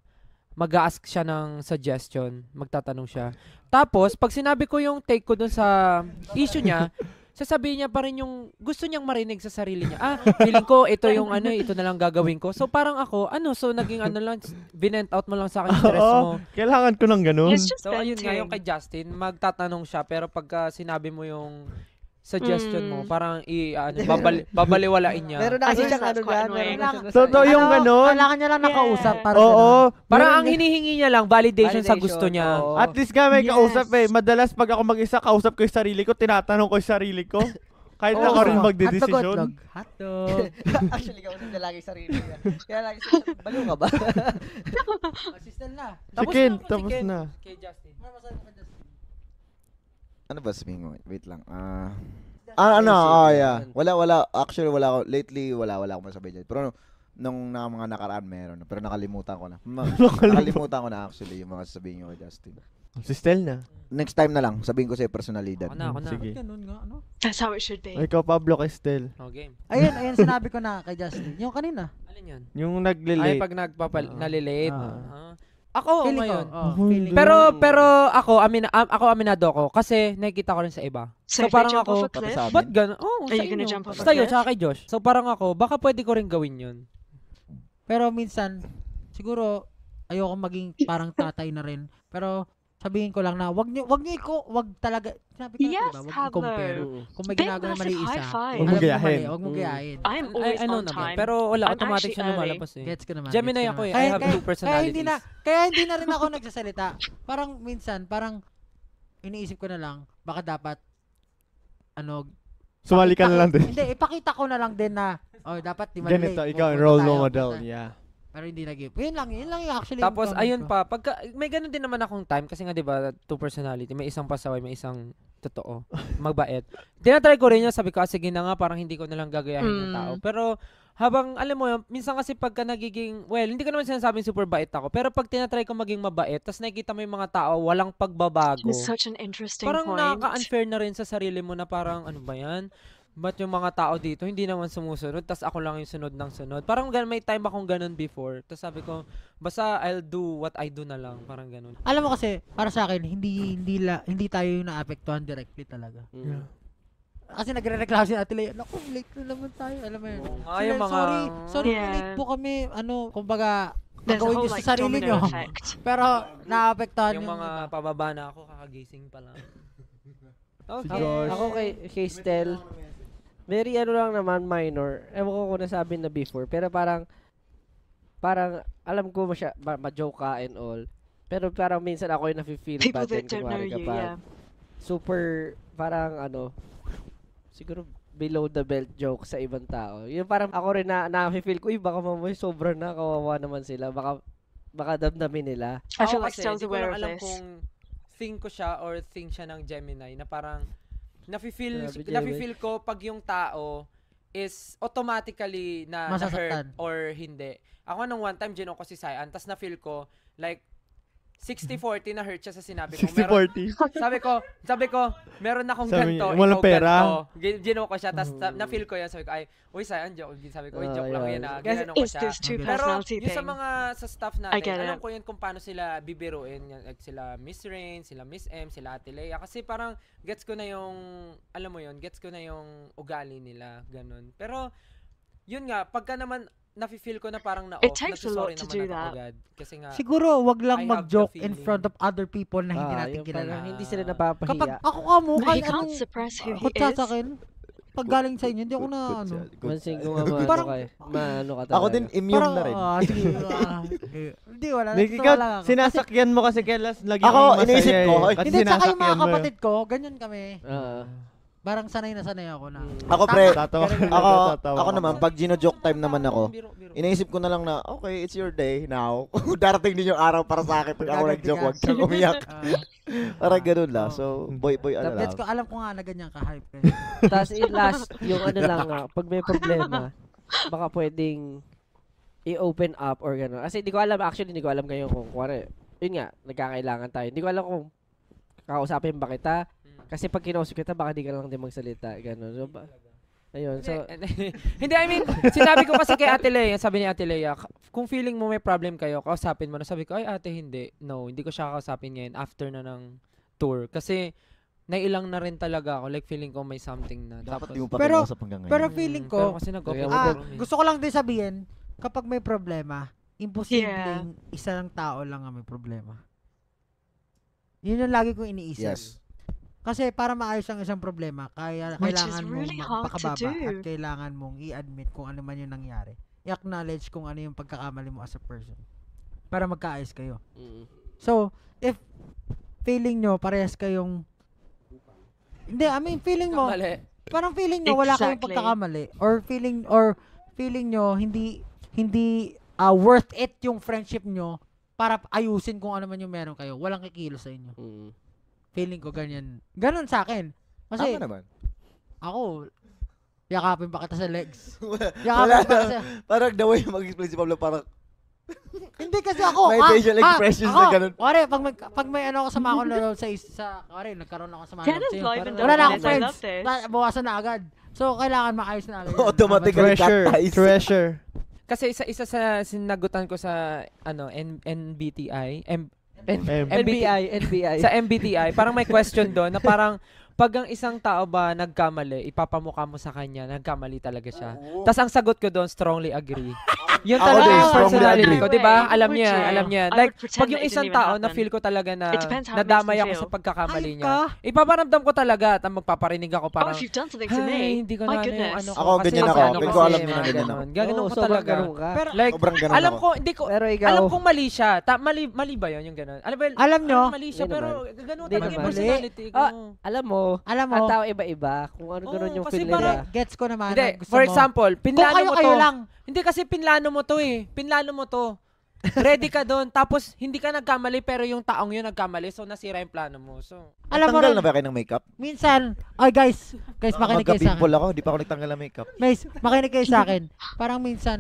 mag-a-ask siya ng suggestion, magtatanong siya. Tapos, pag sinabi ko yung take ko dun sa issue niya, sasabihin niya pa rin yung gusto niyang marinig sa sarili niya. Feeling ko, ito yung ito na lang gagawin ko. So, parang ako, so naging lang, binent out mo lang sa akin yung stress mo. Kailangan ko ng ganun. So, ayun nga, yung kay Justin, magtatanong siya, pero pagka sinabi mo yung suggestion mo, parang babaliwalain niya. Meron na kasi siyang yung ganun. Kailangan niya lang nakausap. Parang ang hinihingi niya lang, validation sa gusto niya. At least nga may kausap Madalas pag ako mag-isa, kausap ko yung sarili ko, tinatanong ko yung sarili ko. Kahit ako rin magdedesisyon. Hotdog. Actually, kausap niya lagi sarili niya. Kaya lagi siya, baliw ka ba? Assistant na. Tapos na. Kay Justin. Ano ba sabihin ko? Wait lang. Yeah. Wala. Actually, wala ako. Lately, wala ako masabi dyan. Pero nung mga nakaraan meron. Pero nakalimutan ko na. Nakalimutan ko na actually yung mga sasabihin ko kay Justin. Si Stel na. Next time na lang. Sabihin ko sa'yo personalidad. Ako na. Sige. Ganun nga, That's how it should be. Ikaw, Pablo, kay Stel. Game. Ayun, sinabi ko na kay Justin. Yung kanina. Alin yan? Yung naglilate. Pag nalilate. Ako, Feeling ko. ngayon. Feeling Pero ako aminado ko kasi nakikita ko rin sa iba. So, So, parang jump ako, off a cliff? ba't gano'n? Are you gonna jump off a Sa'yo, cliff? tsaka kay Josh. So parang ako, baka pwede ko rin gawin yun. Pero minsan, siguro, ayoko maging parang tatay na rin. Pero, sabihin ko lang na, wag talaga, sinabi ko Yes, diba, wag Pablo. compare. Kung may Big, ginagawa na mali massive isa, high five. Huwag mo gayahin. Huwag mo gayahin. I'm always I know on naman. time. Pero wala, I'm automatic actually siya lumalabas eh. Gets ko naman. Gemini gets ko ako naman. eh. I have two personalities. Kaya hindi na rin ako nagsasalita. Parang minsan, iniisip ko na lang, baka dapat, Sumali ka na lang din. Hindi, ipakita ko na lang din na, dapat di Ganito, ikaw, role model. Yeah. Pero hindi nag-give. Yun lang yung actually. Tapos yung comment ayun ko. pa, pagka may ganun din naman akong time kasi nga 'di ba, two personality, may isang pasaway, may isang totoo, magbait. Tinatry ko rin yun, sabi ko, sige na nga, parang hindi ko na lang gagayahin yung tao. Pero habang alam mo yun, minsan kasi pagka nagiging, hindi ko naman sinasabing super bait ako, pero pag tinatry ko maging mabait, tapos nakikita mo yung mga tao, walang pagbabago. It's such an interesting Parang point. nakaka-unfair na rin sa sarili mo na parang, ano ba yan? Ba't yung mga tao dito, hindi naman sumusunod, tas ako lang yung sunod ng sunod. Parang may time akong ganun before. Tas sabi ko, basta I'll do what I do na lang. Parang ganun. Alam mo kasi, para sa akin, hindi tayo yung naapektuhan directly talaga. Yeah. Kasi nagre-reklamo si Ate Lea, naku, late na naman tayo. Alam mo yun. Yung mga... Sorry, Yeah. late po kami. Kumbaga, There's a magawin whole nyo sa sarili domino nyo. effect. Pero, naapektuhan Yung mga iba. pababa na ako, kakagising pa lang. Okay. Josh. Ako kay Stel, very lang naman, minor. Ewan ko kung nasabi na before, pero parang alam ko ma-joke ka and all. Pero parang minsan ako yung nafe-feel People bad din that don't know kunwari you, kapag yeah. super, parang siguro below the belt joke sa ibang tao. Yung parang ako rin na-feel ko, baka mamoy sobrang na, kawawa naman sila. Baka damdamin nila. I feel like Kasi, Stel's di ko aware lang of alam this. kung thing ko siya or thing siya ng Gemini na parang Grabe, nafe-feel ko pag yung tao is automatically na hurt Masasaktan. or hindi. Ako nung one time ginawa ko si Cyan, tas na-feel ko like 60-40 na hurt siya sa sinabi ko. 60-40. Sabi ko, meron akong Sabi ganito, niya, walang ikaw pera. ganito. Ginawa ko siya, tas na-feel ko yan. Sabi ko, uy, Cyan, joke. Sabi ko, joke lang yeah. yan na. Guys, Ginano ko is siya. this two Pero personality yung sa thing? mga sa staff I natin, get alam it. ko yun kung paano sila bibiruin. Like sila Miss Rain, sila Miss M, sila Ate Lea. Kasi parang gets ko na yung, alam mo yun, gets ko na yung ugali nila. Ganun. Pero, yun nga, pagka naman nafe-feel ko na parang na-off, It takes a lot nagsusorry to naman do ako that. agad. Kasi nga, Siguro, wag lang I have the mag-joke in feeling. front of other people na hindi natin yung kilala. parang hindi sila Kapag napapahiya. ako ka mo, He kahit can't anong suppress who he kutsa is. sa akin, pag galing sa inyo, hindi ako na Mansing ko nga Parang- maano ka talaga. Ako din immune na rin. Sige, hindi, wala. Like, Totoo ikaw, lang ako. sinasakyan mo kasi kailas lagi Ako, kang masaya iniisip ko, eh. Kasi Hindi, tsaka yung sinasakyan mga mo eh. kapatid ko, ganyan kami. parang sanay na sanay ako na. Ako pre, Tatawa ka na, ako, tatawa ako ka. naman, pag gino-joke time naman ako, Biro, biro. iniisip ko na lang na, okay, it's your day now. Darating din yung araw para sa akin pag ako Gaganti nag-joke, ka. wag kang umiyak. Parang ganun lang. Oo. So, boy, ano lang. Gets ko, alam ko nga na ganyan ka-hype kayo. Tapos last, yung ano lang nga, pag may problema, baka pwedeng i-open up or gano'n. Kasi hindi ko alam, actually hindi ko alam ngayon kung yun nga, nagkakailangan tayo. Hindi ko alam kung kakausapin ba kita. Kasi pag kinausap kita, baka di ka lang din magsalita. Gano'n. So, ayun, so, Hindi, I mean, sinabi ko kasi kay Ate Lea, sabi ni Ate Lea, kung feeling mo may problem kayo, kausapin mo na. Sabi ko, ay ate, hindi. No, hindi ko siya kakausapin ngayon after na ng tour. Kasi, nailang na rin talaga ako. Like, feeling ko may something na. Dapat Tapos, di mo pa Pero- kinausap hanggang ngayon. Pero feeling ko, Pero kasi nag-open Ah, forum eh. gusto ko lang din sabihin, kapag may problema, imposibleng isa lang tao lang ang may problema. Yun yung lagi kong iniisip. Yes. Kasi para maayos ang isang problema, Which is kailangan mong really hard to magpakababa do. at kailangan mong i-admit kung ano man yung nangyari. I-acknowledge kung ano yung pagkakamali mo as a person. Para magkaayos kayo. So, if feeling nyo parehas kayong hindi, I mean feeling mo, Mali. parang feeling nyo wala kayong Exactly. pagkakamali or feeling nyo hindi worth it yung friendship nyo para ayusin kung ano man yung meron kayo. Walang kikilos sa inyo. Feeling ko ganyan. Ganon sa akin. Kasi Tama naman. ako, yakapin pa kita sa legs. Wala Yakapin pa kita na. sa... Parang the way mag-explain si Pablo, parang Hindi kasi ako. may facial expressions na ganun. Wari, pag may ano kasama ako loob wari, nagkaroon ako sama Ken loob is sa'yo. live and Wala na akong I friends. love this. Bawasan na agad. So, kailangan maayos na agad. Automatically Treasure. cut ties. Treasure. Kasi isa sa sinagutan ko sa NBTI, NBI. sa MBTI, parang may question doon na parang pag ang isang tao ba nagkamali, ipapamukha mo sa kanya, nagkamali talaga siya. Tapos ang sagot ko doon, strongly agree. Yun Ako talaga din, yung strongly personality agree. ko, di ba? Way, Alam would niya, you? alam niya. I Like, would pretend pag that yung it didn't isang even tao, happen. na-feel ko talaga na It depends how it nadamay makes ako me sa feel. pagkakamali Hype niya. ka. Ipaparamdam ko talaga at magpaparinig ako Oh, parang, if you've done something to ay, me, hindi ko my na ano yung goodness. ano ko. Ako, kasi ganyan mas ako. ano Ganyan ko kasi, alam niya na mga ganyan ganon. Gaganon Oo, ko sobrang talaga. ganun ka. Pero, Like, Sobrang ganun alam ako. ko, hindi ko, Pero ikaw, alam kong mali siya. Mali ba yun yung gano'n? Alam nyo, Mali siya, Hindi pero naman. gano'n Hindi talaga yung naman. personality ko. Ah, alam mo, alam mo, ang tao iba-iba. Kung ano Oo, ganun yung kasi feel nila. parang- gets ko naman. Hindi, na gusto for mo. example, Kung pinlano mo kayo to. lang, Hindi kasi pinlano mo to eh. Pinlano mo to. Ready ka doon, tapos hindi ka nagkamali pero yung taong yun nagkamali, so nasira yung plano mo. So, alam mo Tanggal rin, na ba kayo ng makeup? minsan, guys, makinig kayo sa akin. Magka-pimple ako, di pa ako nagtanggal ng makeup. Guys, makinig kayo sa akin. Parang minsan,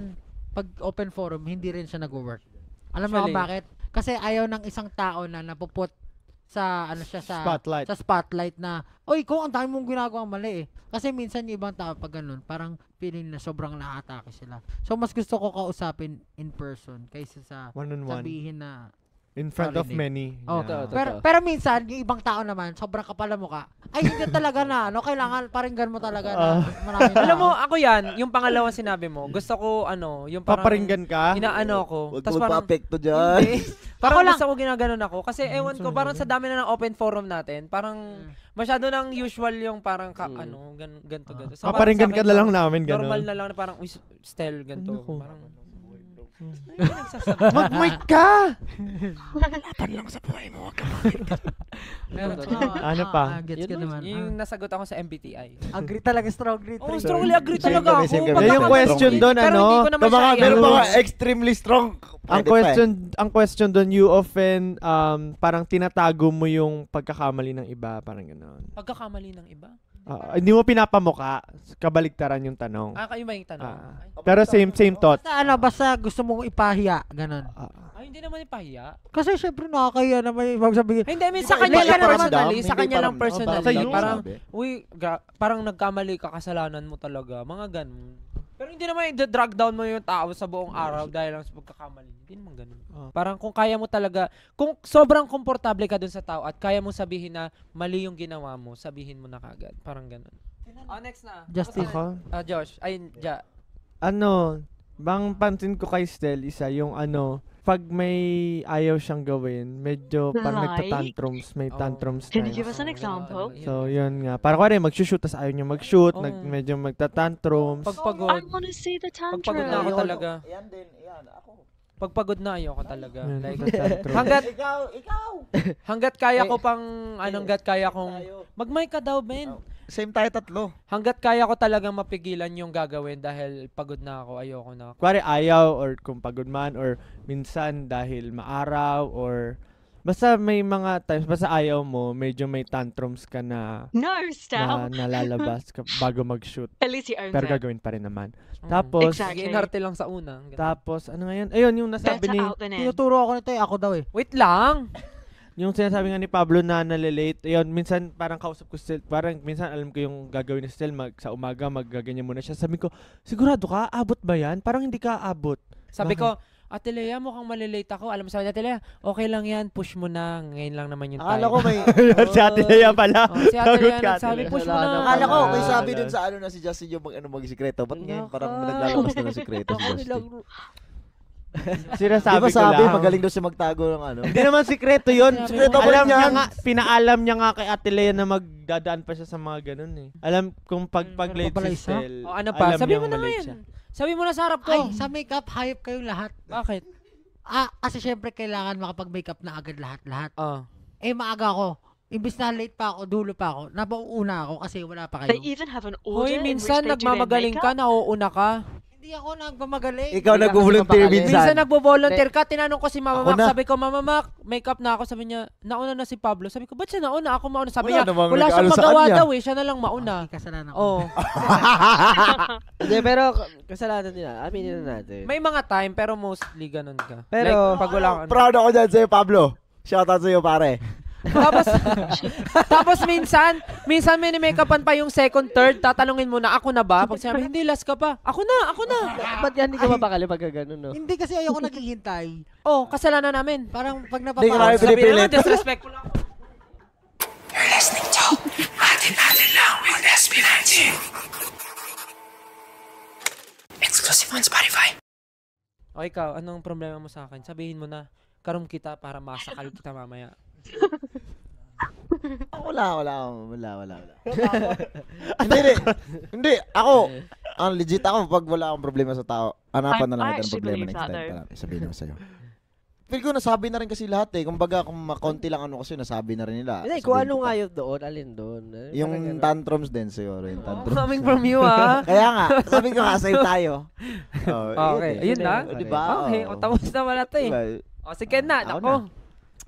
pag open forum, hindi rin siya nag-work. Alam mo Actually. kung bakit? Kasi ayaw ng isang tao na napuput sa, ano siya, sa Spotlight. sa spotlight na, oy, kung ang dami mong ginagawang mali eh. Kasi minsan yung ibang tao pag ganun, parang feeling na sobrang na-atake sila. So, mas gusto ko kausapin in person kaysa sa One-on-one. sabihin na, In front of Parinig. many. oh, Totoo. pero minsan, yung ibang tao naman, sobrang kapal mo ka. Ay, hindi talaga na, no? Kailangan paringgan mo talaga na maraming tao. alam mo, ako yan, yung pangalawang sinabi mo, gusto ko, yung parang, Paparinggan ka? inaano ako. Huwag Tas ka parang, magpa-apekto dyan. hindi. Parang Ako lang. gusto ko ginaganon ako. Kasi ewan ko, parang sa dami na ng open forum natin, parang masyado nang usual yung parang, ganto. So, parang Paparinggan sa ka akin, na lang namin, normal gano'n. na lang na parang, uy, style, ganto. Ano ko? Parang, Mag-mic ka! Meron. Ano pa? Gets ko Yun naman. yung nasagot ako sa MBTI. Agree talaga, strong agree. Oh, Three. strongly agree Same talaga kami, ako. same kami. Eh, yung question doon, Pero ano? hindi ko naman Mga, siya meron pa i-ano. nga extremely strong. Ang Pwede pa eh. question doon, you often parang tinatago mo yung pagkakamali ng iba, parang gano'n. Pagkakamali ng iba? Hindi mo pinapamuka, kabaligtaran yung tanong. Kayo ba yung tanong? Ah. Pero same thought. Basta gusto mong ipahiya, ganun. Ay, hindi naman ipahiya. Kasi syempre nakakahiya naman yung magsabihin. Ay, hindi, I mean, Di sa ba kanya iba lang yung personally. paramdam? Sa kanya Hindi lang paramdam. personally. Sa'yo. Parang, Sabi. parang nagkamali ka, kasalanan mo talaga. Mga ganun. Pero hindi naman i-drag down mo yung tao sa buong araw dahil lang sa pagkakamali. Hindi naman ganun. Parang kung kaya mo talaga, kung sobrang komportable ka dun sa tao at kaya mo sabihin na mali yung ginawa mo, sabihin mo na kagad. Parang ganun. Next na. Justin. Ako? Josh. Ay, Bang pansin ko kay Stel, isa yung pag may ayaw siyang gawin, medyo parang Like? nagtatantrums, may Oh. tantrums Can you times. give us an example? So, yun nga. Parang kuwari, mag-shoot, tas ayaw niya mag-shoot, Oh. medyo magtatantrums. Pagpagod. I want to see the Pagpagod na ako tantrum. talaga. Yan din, yan, ako. Pagpagod na ayoko talaga. Yun, Like, magtatantrums. Ikaw! hanggat kaya ko pang, hanggat kaya kong, mag-mic ka daw, Ben. Same tayo tatlo. Hanggat kaya ko talagang mapigilan yung gagawin dahil pagod na ako, ayoko na. Kuwari ayaw or kung pagod man or minsan dahil maaraw or basta may mga times, basta ayaw mo, medyo may tantrums ka na No, Stel. nalalabas ka bago mag-shoot. At least he owns Pero it. gagawin pa rin naman. Mm. Tapos, Exactly. Inarte lang sa una. tapos, ano nga yun? Ayun, yung nasabi Better ni, out than in. Tinuturo ako nito ako daw eh. Wait lang. yung sinasabi nga ni Pablo na nalilate, ayun, minsan parang kausap ko still, parang minsan alam ko yung gagawin ni Stel, sa umaga, maggaganyan muna siya. Sabi ko, sigurado ka, abot ba yan? Parang hindi ka abot. Sabi ko, Ate Lea, mukhang malilate ako. Alam mo sabi ni Ate Lea, okay lang yan, push mo na. Ngayon lang naman yung Akala time. ko may... Si Ate Lea pala. Oh, si Ate Sagot Lea ka, nagsabi, Ate Lea. push mo na. Akala ko may Wala. sabi dun sa ano na si Justin yung mag-sikreto. Ba't ngayon Naka. parang naglalabas na ng sikreto si Justin? Sinasabi Di ba ko sabi, lang. magaling daw siya magtago ng ano? Hindi naman sikreto yun. Sikreto pa Alam rin niya yan. nga, pinaalam niya nga kay Ate Lea na magdadaan pa siya sa mga ganun eh. Alam kung pag-late pala si isa? Stel, O, ano pa? alam Sabi niyang mo na malate ngayon. siya. Sabi mo na sa harap ko. Ay, sa makeup, hayop kayong lahat. Bakit? Kasi syempre kailangan makapag-makeup na agad lahat-lahat. Oh. Eh, maaga ako. Imbis na late pa ako, dulo pa ako, napauuna ako kasi wala pa They kayo. even have an order Hoy, in which minsan they do their nagmamagaling ka, makeup. nauuna ka. Hindi ako nagpamagaling. Ikaw Hindi ka nag-volunteer kasi minsan. Minsan nagbo-volunteer ka, tinanong ko si Mama Ako Mac, na. sabi ko, Mama Mac, makeup na ako. Sabi niya, nauna na si Pablo. Sabi ko, ba't siya nauna? Ako mauna. Sabi Wala niya, namang wala siyang nag-ano sa magawa kanya. daw eh. Siya na lang mauna. Hindi kasalanan ko. Oh. Hindi, pero kasalanan nila. Aminin na natin. May mga time, pero mostly ganun ka. Pero- like, pag wala kang ano. Proud ako dyan sa'yo, Pablo. Shoutout sa'yo, pare. Tapos, tapos minsan may ni-makeupan pa yung second, third, tatanungin mo na, ako na ba? Pag sinabi, hindi, last ka pa. Ako na. Ba't yan hindi ka mapakali pag gano'n, no? Hindi kasi ayoko naghihintay. Oh, kasalanan namin. Parang pag Hindi ko napapasok. namin Sabi pinipilit. naman, disrespectful ako. O ikaw, anong problema mo sa akin? Sabihin mo na, karum kita para masakal kita mamaya. Wala. Hindi. Hindi, ako. Ang legit ako pag wala akong problema sa tao. Hanapan na lang I natin ang actually problema believe next that, time. though. Para sabihin ko sa'yo. Feel ko nasabi na rin kasi lahat eh. Kumbaga kung makonti lang ano kasi nasabi na rin nila. Hindi, kung Sabihin ano ko pa. nga yun doon, alin doon. Yung tantrums din siguro. Yung tantrums. Coming from you, ah. Kaya nga, sabi ko nga sa'yo tayo. Oh, Okay, yun ayun na. eh. O, diba? Okay, o tapos na wala to eh. Diba? O sige na, Ako nako.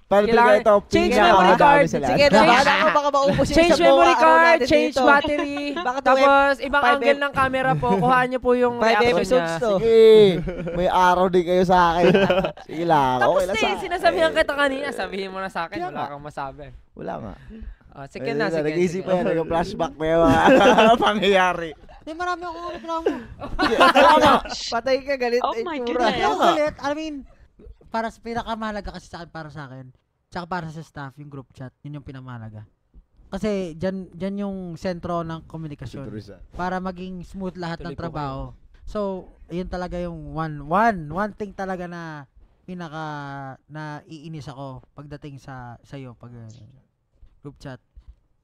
Pero Kailangan- ito, change pinaka- memory card. Sige na, baka baka maubos yung Change isang memory buwan, card, natin change dito. battery. Baka Tapos, ibang five angle ng camera po. Kuhaan niyo po yung 5 reaction episodes niya. to. Sige, may araw din kayo sa akin. Sige lang, Tapos okay lang na sa eh, sinasabihan kita kanina. Sabihin mo na sa akin, Kaya wala nga. kang masabi. Wala nga. Sige na, sige. Nag-isip sige. pa yan, nag-flashback pa yung mga pangyayari. Hindi, marami akong reklamo. Patay ka, galit. Oh ay, my tura. goodness. Kaya galit, I mean, para sa pinakamahalaga kasi para sa akin, tsaka para sa staff, yung group chat, yun yung pinamahalaga. Kasi dyan yung sentro ng komunikasyon para maging smooth lahat ng Tuloy po trabaho. So, yun talaga yung one thing talaga na pinaka na iinis ako pagdating sa iyo pag group chat.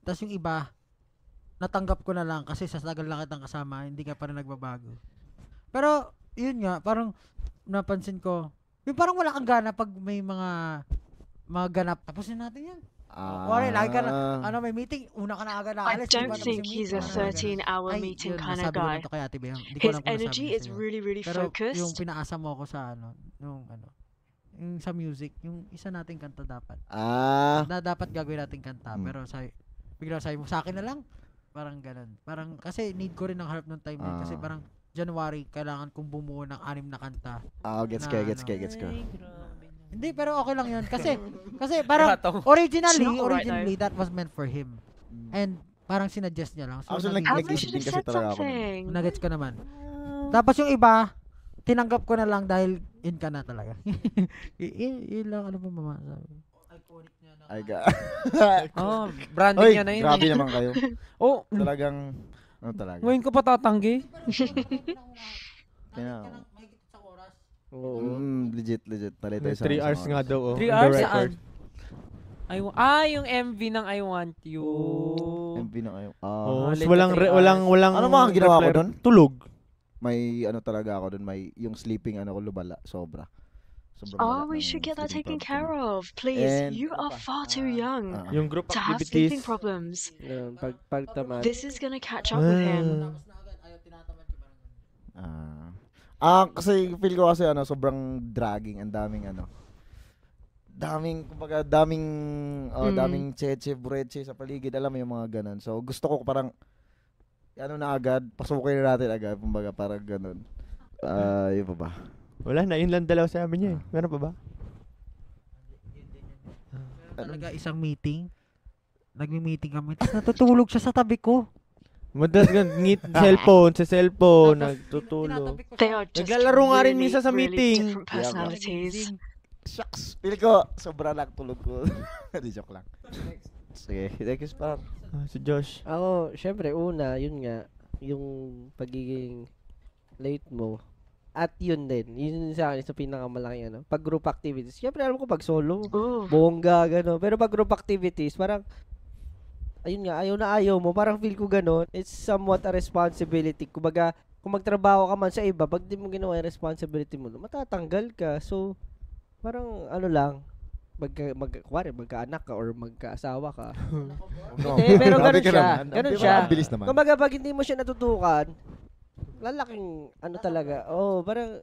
Tapos yung iba, natanggap ko na lang kasi sa tagal lang kitang kasama, hindi ka pa rin nagbabago. Pero, yun nga, parang napansin ko, yung parang wala kang gana pag may mga ganap. Tapusin natin yan. Wari, lagi ka na, may meeting, una ka na agad I naalis. don't think he's a 13-hour meeting kind of guy. His energy is really, really Pero yung focused. pinaasa mo ako sa yung sa music, yung isa nating kanta dapat. Na dapat gagawin nating kanta, pero bigla sabi mo, sa akin na lang. Parang ganun. Parang, kasi need ko rin ng help nung time din. Kasi parang, January, kailangan kong bumuo ng 6 na kanta. Gets ko. Hindi, pero okay lang yun. Kasi parang, originally, It's not alright, that was meant for him. And, parang sinuggest niya lang. So, Actually, naging- Abra nag-isip should din have kasi said talaga ako. something. Nuggets ko naman. Tapos yung iba, tinanggap ko na lang dahil yun ka na talaga. yun lang, ano pa mama sabi. Iconic niya na. Ay, Oh, branding Oy, niya na yun. grabe eh. naman kayo. Oh, Talagang, talaga. ngayon ko pa tatanggi. Kaya, Oo. legit. Talay tayo 3 hours nga daw. 3 On the hours record. saan? Yung MV ng I Want You. MV na kayo. Oh, late walang na 3 walang Ano mga ginawa ko reply- doon? Tulog. May ano talaga ako doon, may yung sleeping ano ko lubala, sobra. Sobrang Oh, wala we ng should get that sleeping taken problem care ko. of. Please, And you are far too young Yung group to have activities. sleeping problems. Pagtamad. This is gonna catch up with him. Kasi feel ko kasi sobrang dragging, ang daming kumbaga daming cheche, bureche sa paligid, alam mo yung mga ganun. So gusto ko parang na agad, pasukin na natin agad, kumbaga parang ganun. Yun pa ba? Wala na, yun lang dalawa sabi niya eh. Meron pa ba? Talaga isang meeting. Nagmi-meeting kami. Tapos natutulog siya sa tabi ko. Madalas sa cellphone, nagtutulog. They are just Naglalaro nga rin really, minsan sa really meeting. different personalities. Shucks, feel ko sobra lang tulog ko. Di joke lang. Sige, thank you, Spar. Si Josh. Ako, syempre, una, yun nga, yung pagiging late mo. At yun din, yun sa akin, sa pinakamalaki, pag group activities. Syempre, alam ko, pag solo, bongga, gano'n. Pero pag group activities, parang, ayun nga, ayaw mo. Parang feel ko gano'n, it's somewhat a responsibility. Kumbaga, kung magtrabaho ka man sa iba, pag di mo ginawa yung responsibility mo, matatanggal ka. So, parang, lang, magka-anak ka or magka-asawa ka. Hindi, pero ganun siya. Ganun siya. Bilis naman. Kumbaga, pag hindi mo siya natutukan, lalaking parang,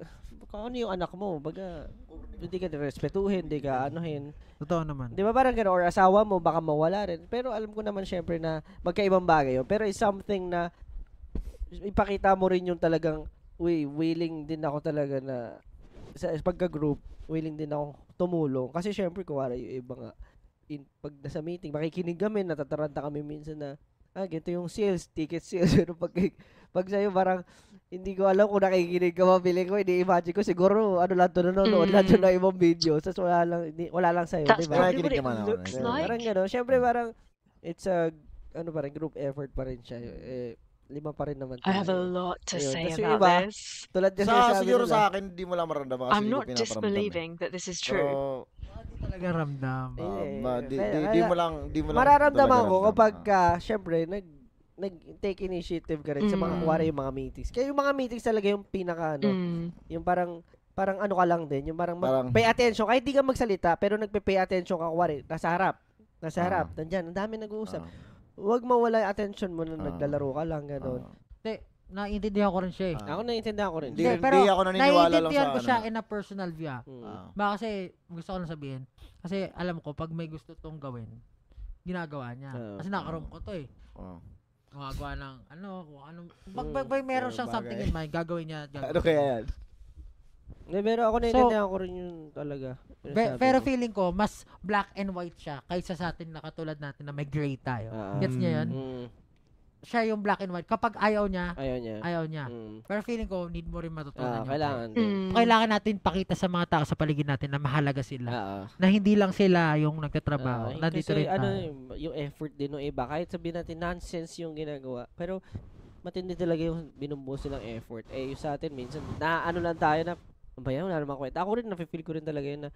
ano yung anak mo? Baga, hindi ka respetuhin, hindi ka anuhin. Totoo naman. Di ba parang gano'n? Or asawa mo, baka mawala rin. Pero alam ko naman syempre na magkaibang bagay yun. Pero it's something na ipakita mo rin yung talagang, willing din ako talaga na sa pagka-group, willing din ako tumulong. Kasi syempre, kuwari yung iba nga, pag nasa meeting, makikinig kami, natataranta kami minsan na, ganito yung sales, ticket sales. Pero pag sa'yo, parang, hindi ko alam kung nakikinig ka, mabili ko, ini-imagine ko, siguro, lang to, nanonood lang to na ibang video. Tapos wala lang sa'yo, That's diba? probably what Nakikinig it naman ako. looks like. Parang gano'n. Syempre, parang, it's a, group effort pa rin siya. 5 pa rin naman I have a tayo. lot to Ayun, say tas yung about iba, this. Tulad kasi sabi Siguro nila, sa akin, hindi mo lang maramdaman kasi I'm hindi ko not pinaparamdam eh. disbelieving that this is true. Pero, Hindi talaga ramdam. di mo lang mararamdaman talaga ko ramdam. kapag syempre nag-take initiative ka rin sa mga kuwari yung mga meetings. Kaya yung mga meetings talaga yung pinaka yung parang ka lang din, yung parang pay attention kahit di ka magsalita pero nagpe-pay attention ka kuwari nasa harap, nandiyan, ang dami nag-uusap. Huwag mawala yung attention mo na naglalaro ka lang gano'n. Naiintindihan ko rin siya eh. Ako naiintindihan ko rin. Hindi pero ako naniniwala lang naiintindihan sa ko siya in a personal view. Baka kasi gusto ko lang sabihin. Kasi alam ko pag may gusto tong gawin, ginagawa niya. Kasi nakaroon ko to eh. Gumagawa ng kung anong pag meron siyang something in mind, gagawin niya. Ano kaya yan? Pero ako naiintindihan ko rin yun talaga. Pero feeling ko, mas black and white siya kaysa sa atin na katulad natin na may gray tayo. Gets niya yun? Siya yung black and white. Kapag ayaw niya. Pero feeling ko, need mo rin matutunan yun. Kailangan din. Kailangan natin pakita sa mga tao sa paligid natin na mahalaga sila. Na hindi lang sila yung nagtatrabaho. Nandito rin tayo. Yung effort din ng iba. Kahit sabihin natin, nonsense yung ginagawa. Pero, matindi talaga yung binumbuso ng effort. Yung sa atin, minsan, lang tayo na, wala namang kwenta. Ako rin, nafe-feel ko rin talaga yun na,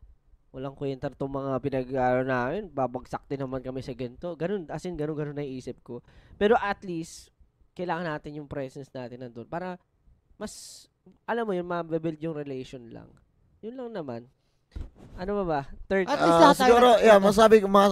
walang kwenta itong mga pinag-aaral namin. Babagsak din naman kami sa ganito. Ganun na iisip ko. Pero at least, kailangan natin yung presence natin nandun. Para, mas, alam mo yun, mababuild yung relation lang. Yun lang naman. Ano ba? Third. At least lahat tayo siguro,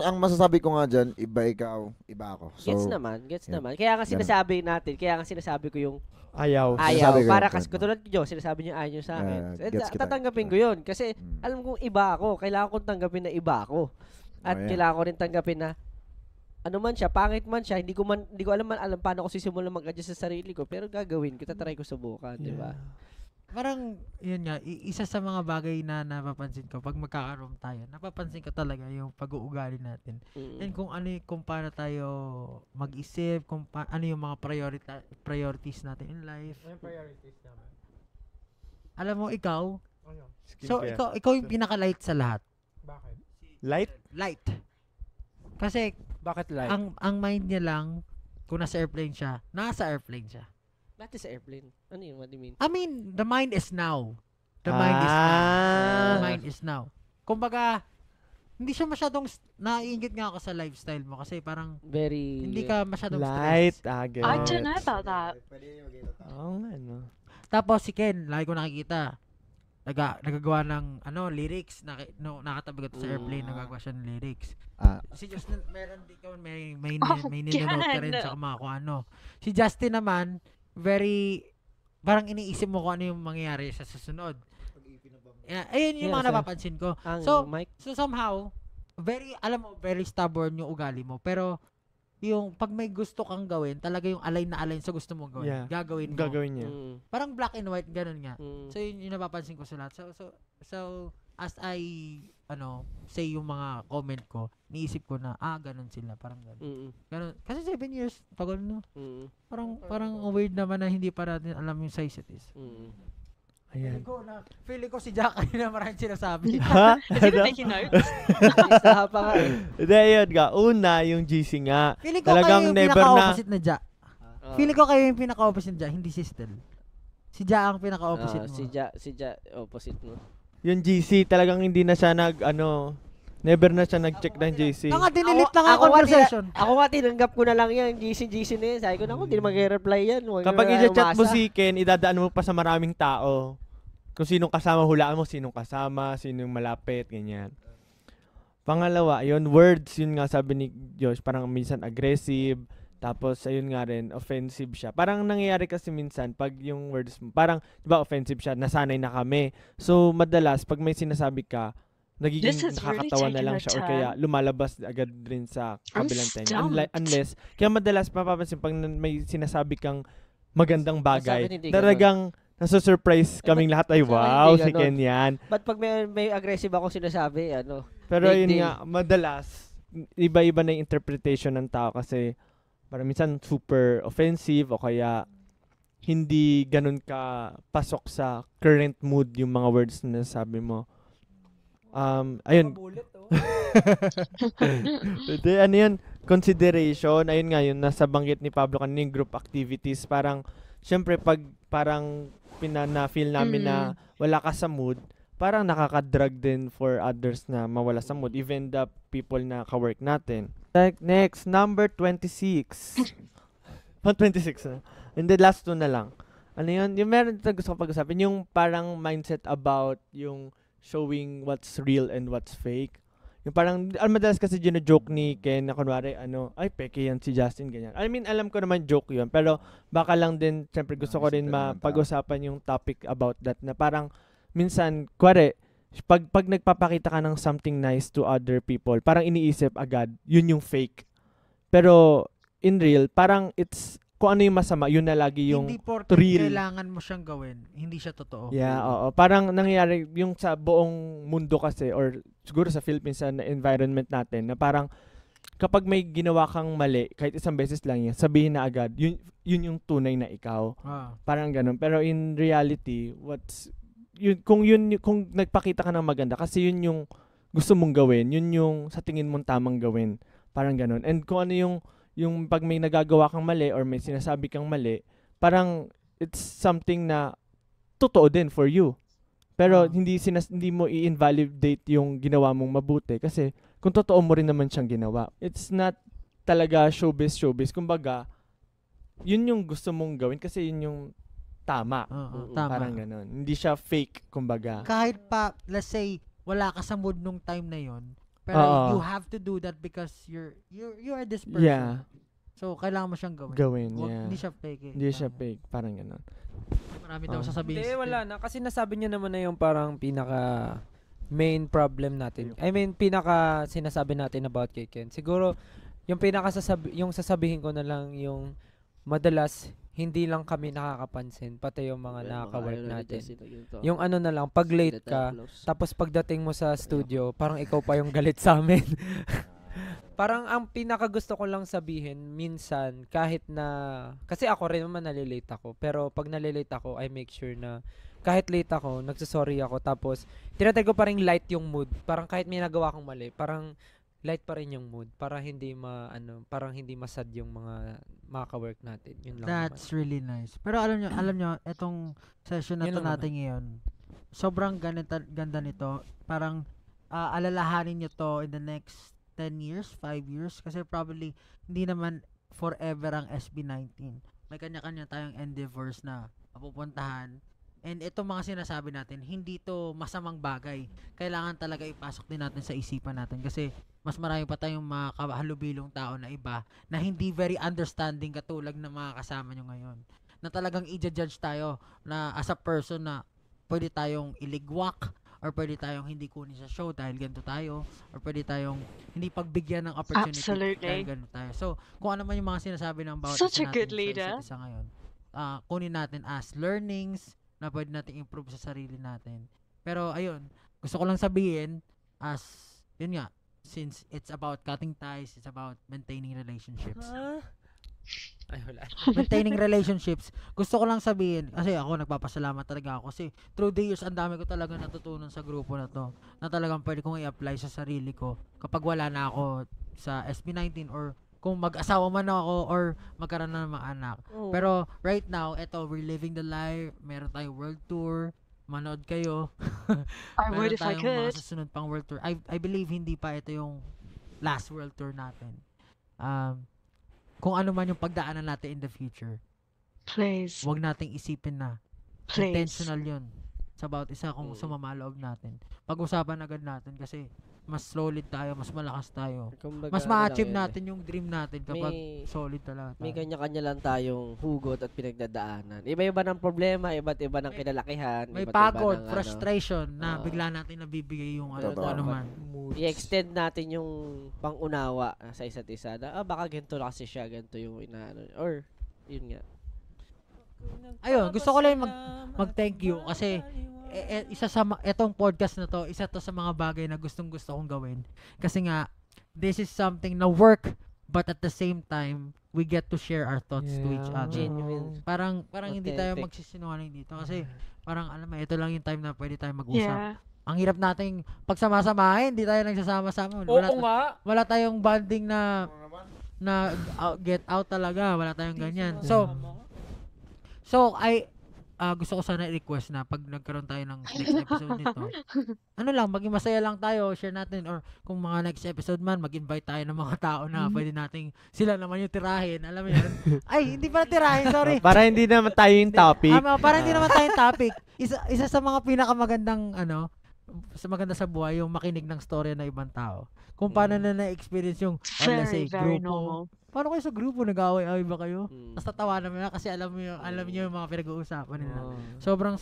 ang masasabi ko nga dyan, iba ikaw, iba ako. So, Gets naman. Kaya nga sinasabi ko yung Ayaw. Sinasabi ko para yun. kasi katulad ko, sinasabi niya ayaw sa akin. Gets kita. Tatanggapin ko yun. Kasi alam kong iba ako. Kailangan kong tanggapin na iba ako. At kailangan ko rin tanggapin na ano man siya, pangit man siya, hindi ko alam paano ko sisimulan mag-adjust sa sarili ko. Pero gagawin ko, tatry ko subukan, di ba? Parang, yun nga, isa sa mga bagay na napapansin ko, pag magkakaroon tayo, napapansin ko talaga yung pag-uugali natin. And kung paano tayo mag-isip, ano yung mga priorities natin in life. Ano yung priorities naman? Alam mo, ikaw, Skincare. ikaw yung pinaka-light sa lahat. Bakit? Light. Kasi, Bakit light? ang mind niya lang, kung nasa airplane siya. Not sa airplane. Ano yun? What do you mean? I mean, the mind is now. The mind is now. Kumbaga, hindi siya masyadong naiingit nga ako sa lifestyle mo kasi parang hindi ka masyadong light. stress. I don't know about that. Oo nga, no. Tapos si Ken, lagi ko nakikita. nagagawa ng lyrics, nakatabi ko to sa airplane, nagagawa siya ng lyrics. Si Justin, meron din kami may ninonote ka rin sa mga kung ano. Si Justin naman, parang iniisip mo kung ano yung mangyayari sa susunod. Ayun yung mga napapansin ko. So somehow, very stubborn yung ugali mo. Pero, yung pag may gusto kang gawin, talaga yung align na align sa gusto mong gawin. Gagawin mo. Gagawin niya. Parang black and white, ganun nga. So, yun yung napapansin ko sa lahat. So, as I, say yung mga comment ko, niisip ko na, ganun sila. Parang ganun. Ganun. Kasi 7 years, tagal no. Parang weird naman na hindi pa natin alam yung size it is. Ayan. Feeling ko si Jack na maraming sinasabi. Ha? Is he making notes? Isa pa nga eh. Hindi, yun nga. Una, yung GC nga. Feeling ko Talagang kayo yung never pinaka-opposite na Jack. Feeling ko kayo yung pinaka-opposite na Jack, hindi si Stel. Si Jack ang pinaka-opposite mo. Si Ja, opposite mo. Yung GC, talagang hindi na siya never na siya nag-check ng GC. Dinilit lang ang conversation. Ako nga, tinanggap ko na lang yan. GC na yan. Sabi ko na hindi mag-reply yan. Kapag i-chat mo si Ken, idadaan mo pa sa maraming tao. Kung sinong kasama, hulaan mo sinong kasama, sinong malapit, ganyan. Pangalawa, yun, words, yun nga sabi ni Josh, parang minsan aggressive, tapos ayun nga rin, offensive siya. Parang nangyayari kasi minsan, pag yung words mo, parang, di ba offensive siya, nasanay na kami. So, madalas, pag may sinasabi ka, nagiging nakakatawa na lang siya or kaya lumalabas agad rin sa kabilang time. Unless, kaya madalas, mapapansin, pag may sinasabi kang magandang bagay, talagang nasa-surprise kaming lahat ay wow, si Ken yan. But pag may aggressive ako sinasabi, Pero yun nga, madalas, iba-iba na yung interpretation ng tao kasi parang minsan super offensive o kaya hindi ganun ka pasok sa current mood yung mga words na nasabi mo. Ayun. Ano yun? Consideration. Ayun nga, yun nasa banggit ni Pablo kanina yung group activities. Parang, syempre pag parang na-feel namin na wala ka sa mood, parang nakaka-drag din for others na mawala sa mood, even the people na ka-work natin. Next, number 26. 26 na. And the last two na lang. Ano yun? Yung meron na gusto ko pag-usapin, yung parang mindset about yung showing what's real and what's fake. Yung parang, madalas kasi gino-joke ni Ken na kunwari, ay, peke yan si Justin, ganyan. I mean, alam ko naman joke yun, pero baka lang din, syempre gusto ko rin mapag-usapan yung topic about that, na parang, minsan, kuwari, pag nagpapakita ka ng something nice to other people, parang iniisip agad, yun yung fake. Pero, in real, parang it's, kung ano yung masama, yun na lagi yung hindi porket real. Kailangan mo siyang gawin, hindi siya totoo. Yeah, oo. Parang nangyayari yung sa buong mundo kasi or siguro sa Philippines na environment natin na parang kapag may ginawa kang mali, kahit isang beses lang yan, sabihin na agad, yun yung tunay na ikaw. Parang ganun. Pero in reality, kung nagpakita ka ng maganda, kasi yun yung gusto mong gawin, yun yung sa tingin mong tamang gawin. Parang ganun. And kung ano yung pag may nagagawa kang mali or may sinasabi kang mali, parang it's something na totoo din for you. Pero hindi mo i-invalidate yung ginawa mong mabuti kasi kung totoo mo rin naman siyang ginawa. It's not talaga showbiz. Kumbaga, yun yung gusto mong gawin kasi yun yung tama. Tama. Parang ganun. Hindi siya fake, kumbaga. Kahit pa, let's say, wala ka sa mood nung time na yon, pero you have to do that because you are this person. Yeah. So, kailangan mo siyang gawin. Yeah. Hindi siya fake. Hindi siya fake. Parang gano'n. Marami daw sasabihin. Hindi, wala na. Kasi nasabi niyo naman na yung parang pinaka main problem natin. I mean, pinaka sinasabi natin about kay Ken. Siguro, yung yung sasabihin ko na lang yung madalas, hindi lang kami nakakapansin, pati yung mga nakaka-work natin. Yung ano na lang, pag late ka, tapos pagdating mo sa studio, parang ikaw pa yung galit sa amin. Parang ang pinaka gusto ko lang sabihin, minsan, kahit na, kasi ako rin naman nalilate ako, pero pag nalilate ako, I make sure na, kahit late ako, nagsasorry ako, tapos, tinatay ko pa rin light yung mood. Parang kahit may nagawa kong mali, parang, light pa rin yung mood para hindi parang hindi masad yung mga ka-work natin. Yun lang. That's really nice. Pero alam nyo, etong session na to natin ngayon, sobrang ganda nito. Parang alalahanin nyo to in the next 10 years, 5 years, kasi probably hindi naman forever ang SB19. May kanya-kanya tayong endeavors na mapupuntahan, And itong mga sinasabi natin, hindi to masamang bagay. Kailangan talaga ipasok din natin sa isipan natin kasi mas marami pa tayong mga kahalubilong tao na iba na hindi very understanding katulad ng mga kasama nyo ngayon. Na talagang i-judge tayo na as a person na pwede tayong iligwak or pwede tayong hindi kunin sa show dahil ganito tayo or pwede tayong hindi pagbigyan ng opportunity dahil ganito tayo. So, kung ano man yung mga sinasabi ng bawat Such isa a good natin sa leader. isa't isa ngayon, kunin natin as learnings na pwede natin improve sa sarili natin. Pero ayun, gusto ko lang sabihin as, yun nga, since it's about cutting ties, it's about maintaining relationships. Ay, wala. Maintaining relationships, gusto ko lang sabihin, kasi ako nagpapasalamat talaga ako kasi through the years, ang dami ko talaga natutunan sa grupo na to, na talagang pwede kong i-apply sa sarili ko kapag wala na ako sa SB19 or kung mag-asawa man ako or magkaroon na ng mga anak. Pero right now, eto, we're living the life, meron tayong world tour, manood kayo. I would Meron if I tayong could. mga susunod pang world tour. I believe hindi pa ito yung last world tour natin. Kung ano man yung pagdaanan natin in the future, Please. huwag nating isipin na Please. intentional yun sa bawat isa kung sumama loob natin. Pag-usapan agad natin kasi mas solid tayo, mas malakas tayo. Kumbaga, Mas ano lang ma-achieve yun eh. natin yung dream natin kapag May- solid talaga May tayo. kanya-kanya lang tayong hugot at pinagdadaanan. Iba-iba ng problema, iba't iba ng kinalakihan. May iba't iba pagod, ng, frustration na Oo. bigla natin nabibigay yung ano, Totoo. kung ano man. I-extend natin yung pang-unawa sa isa't isa. Na, baka ganito na kasi siya, ganito yung inaano. Or, yun nga. Ayun, gusto ko lang mag-thank you kasi isa sa etong podcast na to, isa to sa mga bagay na gustong-gusto kong gawin. Kasi nga, this is something na work, but at the same time, we get to share our thoughts to each other. Genuine. Parang hindi tayo Authentic. magsisinungaling dito kasi parang alam mo, ito lang yung time na pwede tayo mag-usap. Yeah. Ang hirap nating pagsama-samahin, hindi tayo nagsasama-sama. Oo nga. Wala tayong bonding na get out talaga. Wala tayong ganyan. So gusto ko sana i-request na pag nagkaroon tayo ng next episode nito, ano lang, maging masaya lang tayo, share natin, or kung mga next episode man, mag-invite tayo ng mga tao na pwede nating, sila naman yung tirahin, alam mo yun? Ay, hindi pala tirahin, sorry. Para hindi naman tayo yung topic. Parang hindi naman tayong topic. Isa sa mga pinakamagandang, maganda sa buhay, yung makinig ng story ng ibang tao. Kung paano na na-experience yung, let's say, Very, very grupo. normal. Paano kayo sa grupo? Nag-away-away ba kayo? Mm. Tapos tatawa naman na kasi alam niyo yung mga pinag-uusapan nila. Sobrang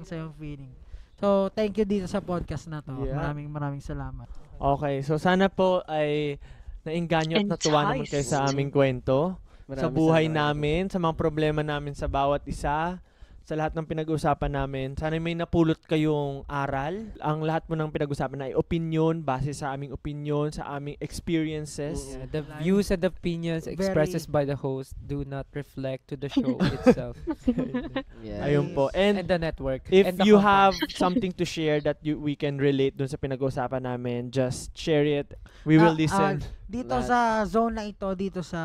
sayang feeling. So, thank you dito sa podcast na to. Yeah. Maraming salamat. Okay, so sana po ay nainganyo at natuwa naman kayo sa aming kwento. Sa buhay namin, sa mga problema namin sa bawat isa, sa lahat ng pinag-usapan namin. Sana may napulot kayong aral. Ang lahat mo ng pinag-usapan ay opinion, base sa aming opinion, sa aming experiences. Yeah, the views and opinions expressed by the host do not reflect to the show itself Yeah. Ayun po. and And the network. if and the you company. have something to share that we can relate dun sa pinag-usapan namin, just share it. We will listen. Dito Lahat. sa zone na ito, dito sa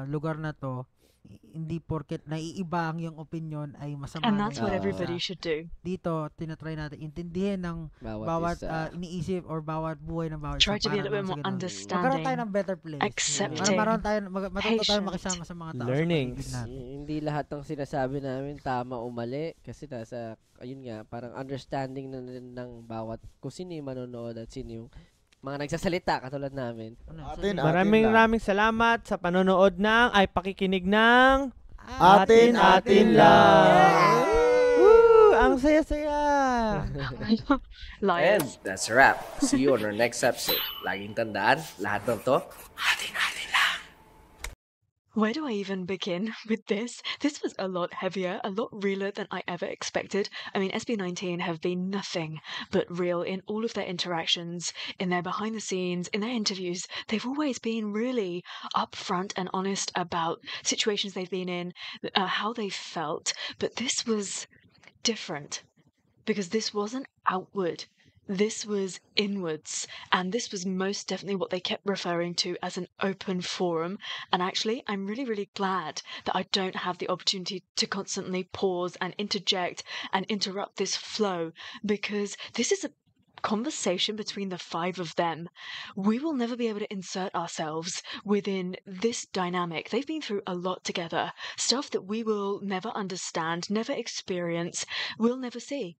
lugar na to, hindi porket naiiba ang iyong opinion ay masama. And na that's yung what Ah. everybody isa. should do. Dito, tinatry natin intindihin ng bawat isa. iniisip or bawat buhay ng bawat Try isa to be a para little bit lang more sa ganun. understanding. Magkaroon tayo ng better place. Accepting. Para matuto tayo Patient. makisama sa mga tao Learnings. sa paligid natin. Hindi lahat ng sinasabi namin tama o mali kasi nasa ayun nga parang understanding na rin ng bawat kung sino yung manonood at sino yung mga nagsasalita katulad namin. Maraming salamat sa panonood pakikinig ng Atin-atin lang. Woo! Ang saya-saya! Liars. And that's a wrap. See you on our next episode. Laging tandaan, lahat ng to, Where do I even begin with this? This was a lot heavier, a lot realer than I ever expected. I mean, SB19 have been nothing but real in all of their interactions, in their behind the scenes, in their interviews. They've always been really upfront and honest about situations they've been in, how they felt. But this was different because this wasn't outward. This was inwards, and this was most definitely what they kept referring to as an open forum. And actually, I'm really, really glad that I don't have the opportunity to constantly pause and interject and interrupt this flow, because this is conversation between the five of them. We will never be able to insert ourselves within this dynamic. They've been through a lot together, stuff that we will never understand, never experience, we'll never see.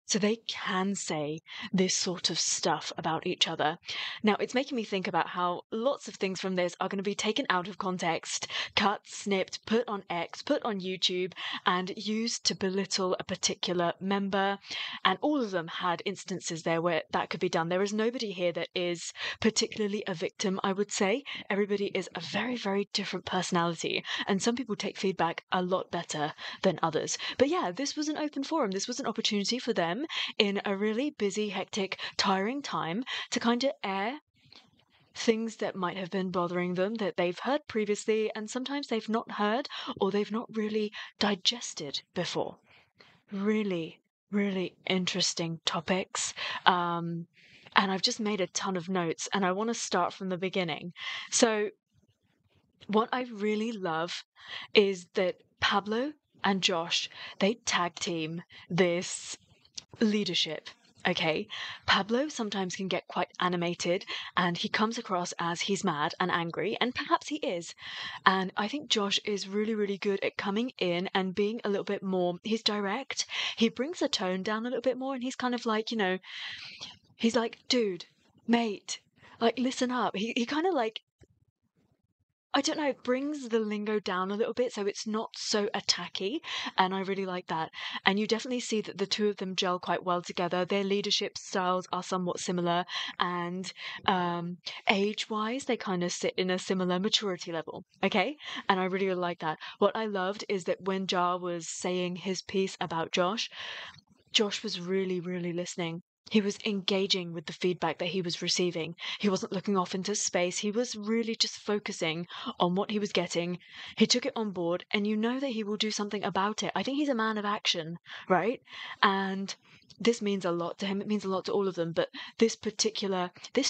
So they can say this sort of stuff about each other. Now, it's making me think about how lots of things from this are going to be taken out of context, cut, snipped, put on X, put on YouTube, and used to belittle a particular member. And all of them had instances there where that could be done. There is nobody here that is particularly a victim, I would say. Everybody is a very, very different personality. And some people take feedback a lot better than others. But yeah, this was an open forum. This was an opportunity for them in a really busy, hectic, tiring time to kind of air things that might have been bothering them that they've heard previously and sometimes they've not heard or they've not really digested before. Really, really interesting topics. And I've just made a ton of notes and I want to start from the beginning. So what I really love is that Pablo and Josh, they tag team this leadership. Okay, Pablo sometimes can get quite animated and he comes across as he's mad and angry, and perhaps he is. And I think Josh is really, really good at coming in and being a little bit more, he's direct. He brings the tone down a little bit more and he's kind of like, you know, he's like, dude, mate, like, listen up. He kind of like, I don't know, brings the lingo down a little bit so it's not so attacky, and I really like that. And you definitely see that the two of them gel quite well together. Their leadership styles are somewhat similar, and age-wise, they kind of sit in a similar maturity level, okay? And I really, really like that. What I loved is that when Jar was saying his piece about Josh, Josh was really, really listening. He was engaging with the feedback that he was receiving. He wasn't looking off into space. He was really just focusing on what he was getting. He took it on board, and you know that he will do something about it. I think he's a man of action, right? And this means a lot to him. It means a lot to all of them. But this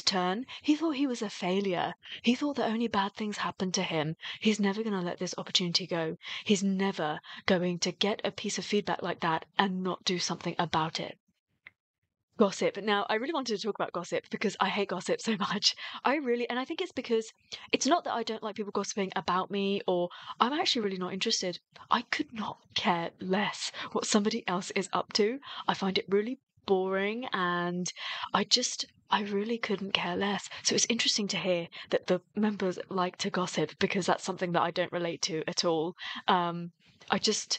turn, he thought he was a failure. He thought that only bad things happened to him. He's never going to let this opportunity go. He's never going to get a piece of feedback like that and not do something about it. Gossip. Now, I really wanted to talk about gossip because I hate gossip so much. And I think it's because it's not that I don't like people gossiping about me, or I'm actually really not interested. I could not care less what somebody else is up to. I find it really boring, and I really couldn't care less. So it's interesting to hear that the members like to gossip because that's something that I don't relate to at all. I just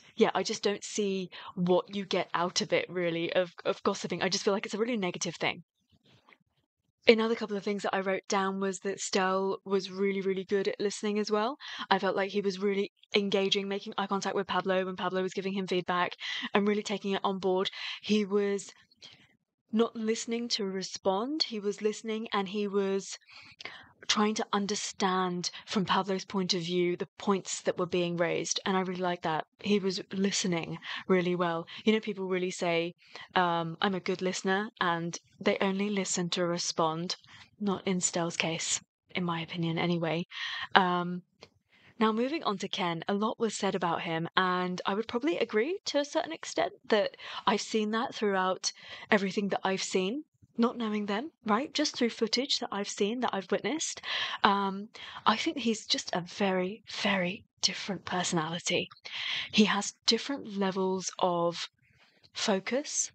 don't see what you get out of it, really, of gossiping. I just feel like it's a really negative thing. Another couple of things that I wrote down was that Stel was really, really good at listening as well. I felt like he was really engaging, making eye contact with Pablo when Pablo was giving him feedback and really taking it on board. He was not listening to respond. He was listening and he was trying to understand from Pablo's point of view the points that were being raised, and I really like that. He was listening really well. You know, people really say, I'm a good listener, and they only listen to respond. Not in Stel's case, in my opinion anyway. Now, moving on to Ken, a lot was said about him, and I would probably agree to a certain extent that I've seen that throughout everything that I've seen. Not knowing them, right? Just through footage that I've seen, that I've witnessed. I think he's just a very, very different personality. He has different levels of focus,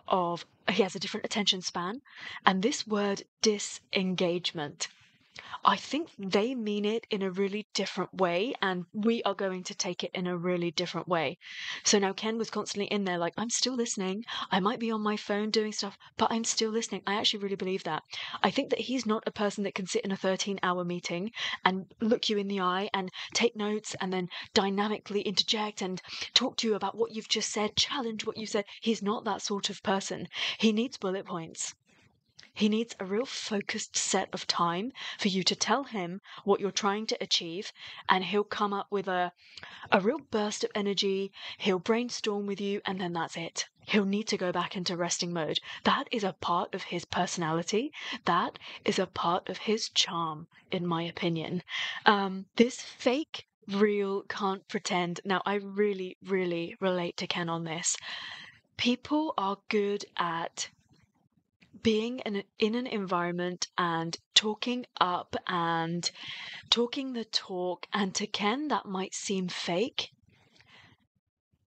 he has a different attention span, and this word disengagement, I think they mean it in a really different way, and we are going to take it in a really different way. So now Ken was constantly in there like, I'm still listening. I might be on my phone doing stuff, but I'm still listening. I actually really believe that. I think that he's not a person that can sit in a 13-hour meeting and look you in the eye and take notes and then dynamically interject and talk to you about what you've just said, challenge what you said. He's not that sort of person. He needs bullet points. He needs a real focused set of time for you to tell him what you're trying to achieve, and he'll come up with a real burst of energy. He'll brainstorm with you, and then that's it. He'll need to go back into resting mode. That is a part of his personality. That is a part of his charm, in my opinion. This fake, real, can't pretend. Now, I really, really relate to Ken on this. People are good at being in an environment and talking up and talking the talk, and to Ken that might seem fake,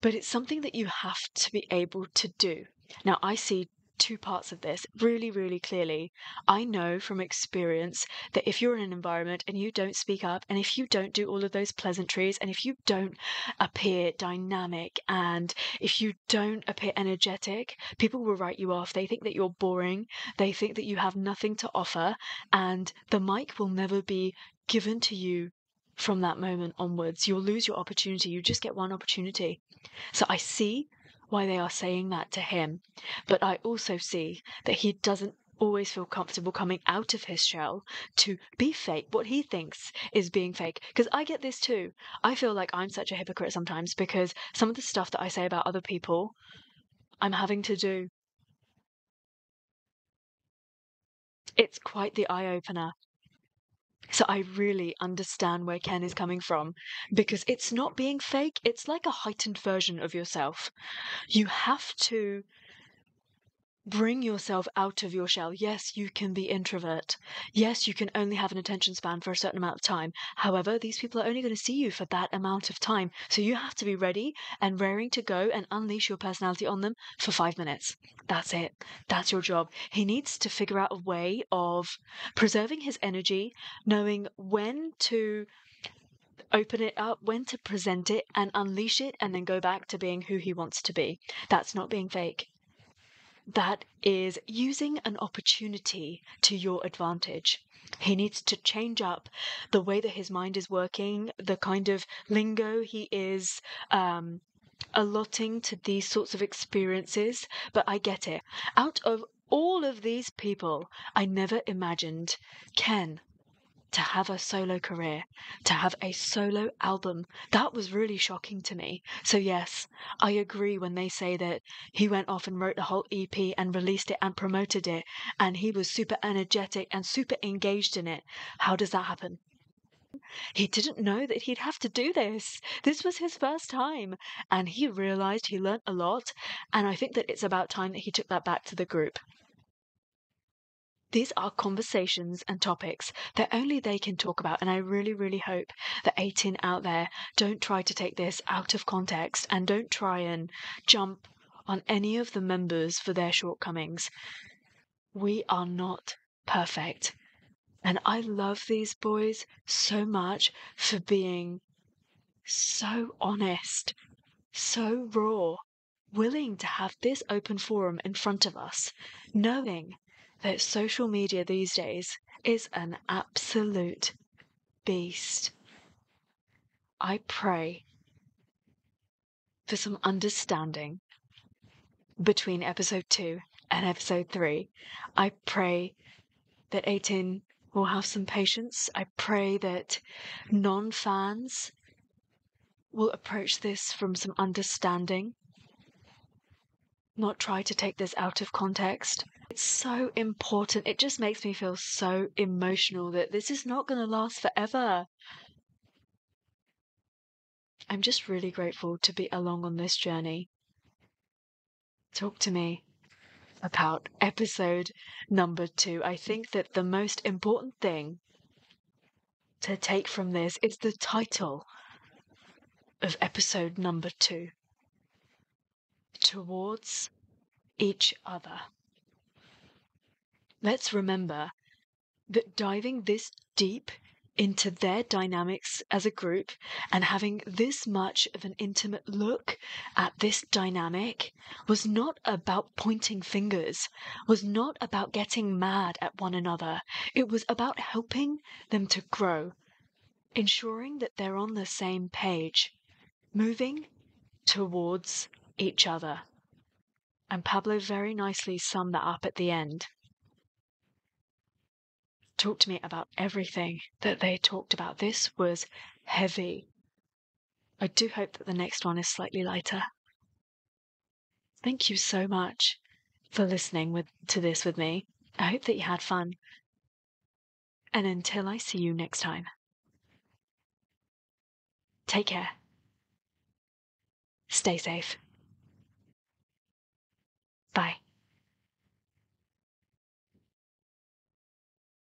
but it's something that you have to be able to do. Now, I see two parts of this really, really clearly. I know from experience that if you're in an environment and you don't speak up, and if you don't do all of those pleasantries, and if you don't appear dynamic, and if you don't appear energetic, people will write you off. They think that you're boring. They think that you have nothing to offer, and the mic will never be given to you from that moment onwards. You'll lose your opportunity. You just get one opportunity. So I see why they are saying that to him, but I also see that he doesn't always feel comfortable coming out of his shell to be fake, what he thinks is being fake. Because I get this too. I feel like I'm such a hypocrite sometimes because some of the stuff that I say about other people, I'm having to do. It's quite the eye-opener. So I really understand where Ken is coming from, because it's not being fake, it's like a heightened version of yourself. You have to bring yourself out of your shell. Yes, you can be introvert. Yes, you can only have an attention span for a certain amount of time. However, these people are only going to see you for that amount of time. So you have to be ready and raring to go and unleash your personality on them for 5 minutes. That's it. That's your job. He needs to figure out a way of preserving his energy, knowing when to open it up, when to present it and unleash it, and then go back to being who he wants to be. That's not being fake. That is using an opportunity to your advantage. He needs to change up the way that his mind is working, the kind of lingo he is allotting to these sorts of experiences. But I get it. Out of all of these people, I never imagined Ken to have a solo career, to have a solo album. That was really shocking to me. So yes, I agree when they say that he went off and wrote the whole EP and released it and promoted it, and he was super energetic and super engaged in it. How does that happen? He didn't know that he'd have to do this. This was his first time, and he realized he learnt a lot, and I think that it's about time that he took that back to the group. These are conversations and topics that only they can talk about, and I really, really hope that 18 out there don't try to take this out of context and don't try and jump on any of the members for their shortcomings. We are not perfect, and I love these boys so much for being so honest, so raw, willing to have this open forum in front of us, knowing that social media these days is an absolute beast. I pray for some understanding between episode 2 and episode 3. I pray that 18 will have some patience. I pray that non-fans will approach this from some understanding, not try to take this out of context. It's so important. It just makes me feel so emotional that this is not going to last forever. I'm just really grateful to be along on this journey. Talk to me about episode number 2. I think that the most important thing to take from this is the title of episode number 2. Towards each other. Let's remember that diving this deep into their dynamics as a group and having this much of an intimate look at this dynamic was not about pointing fingers, was not about getting mad at one another. It was about helping them to grow, ensuring that they're on the same page, moving towards each other. And Pablo very nicely summed that up at the end. Talk to me about everything that they talked about. This was heavy. I do hope that the next one is slightly lighter. Thank you so much for listening to this with me. I hope that you had fun. And until I see you next time, take care. Stay safe. Bye.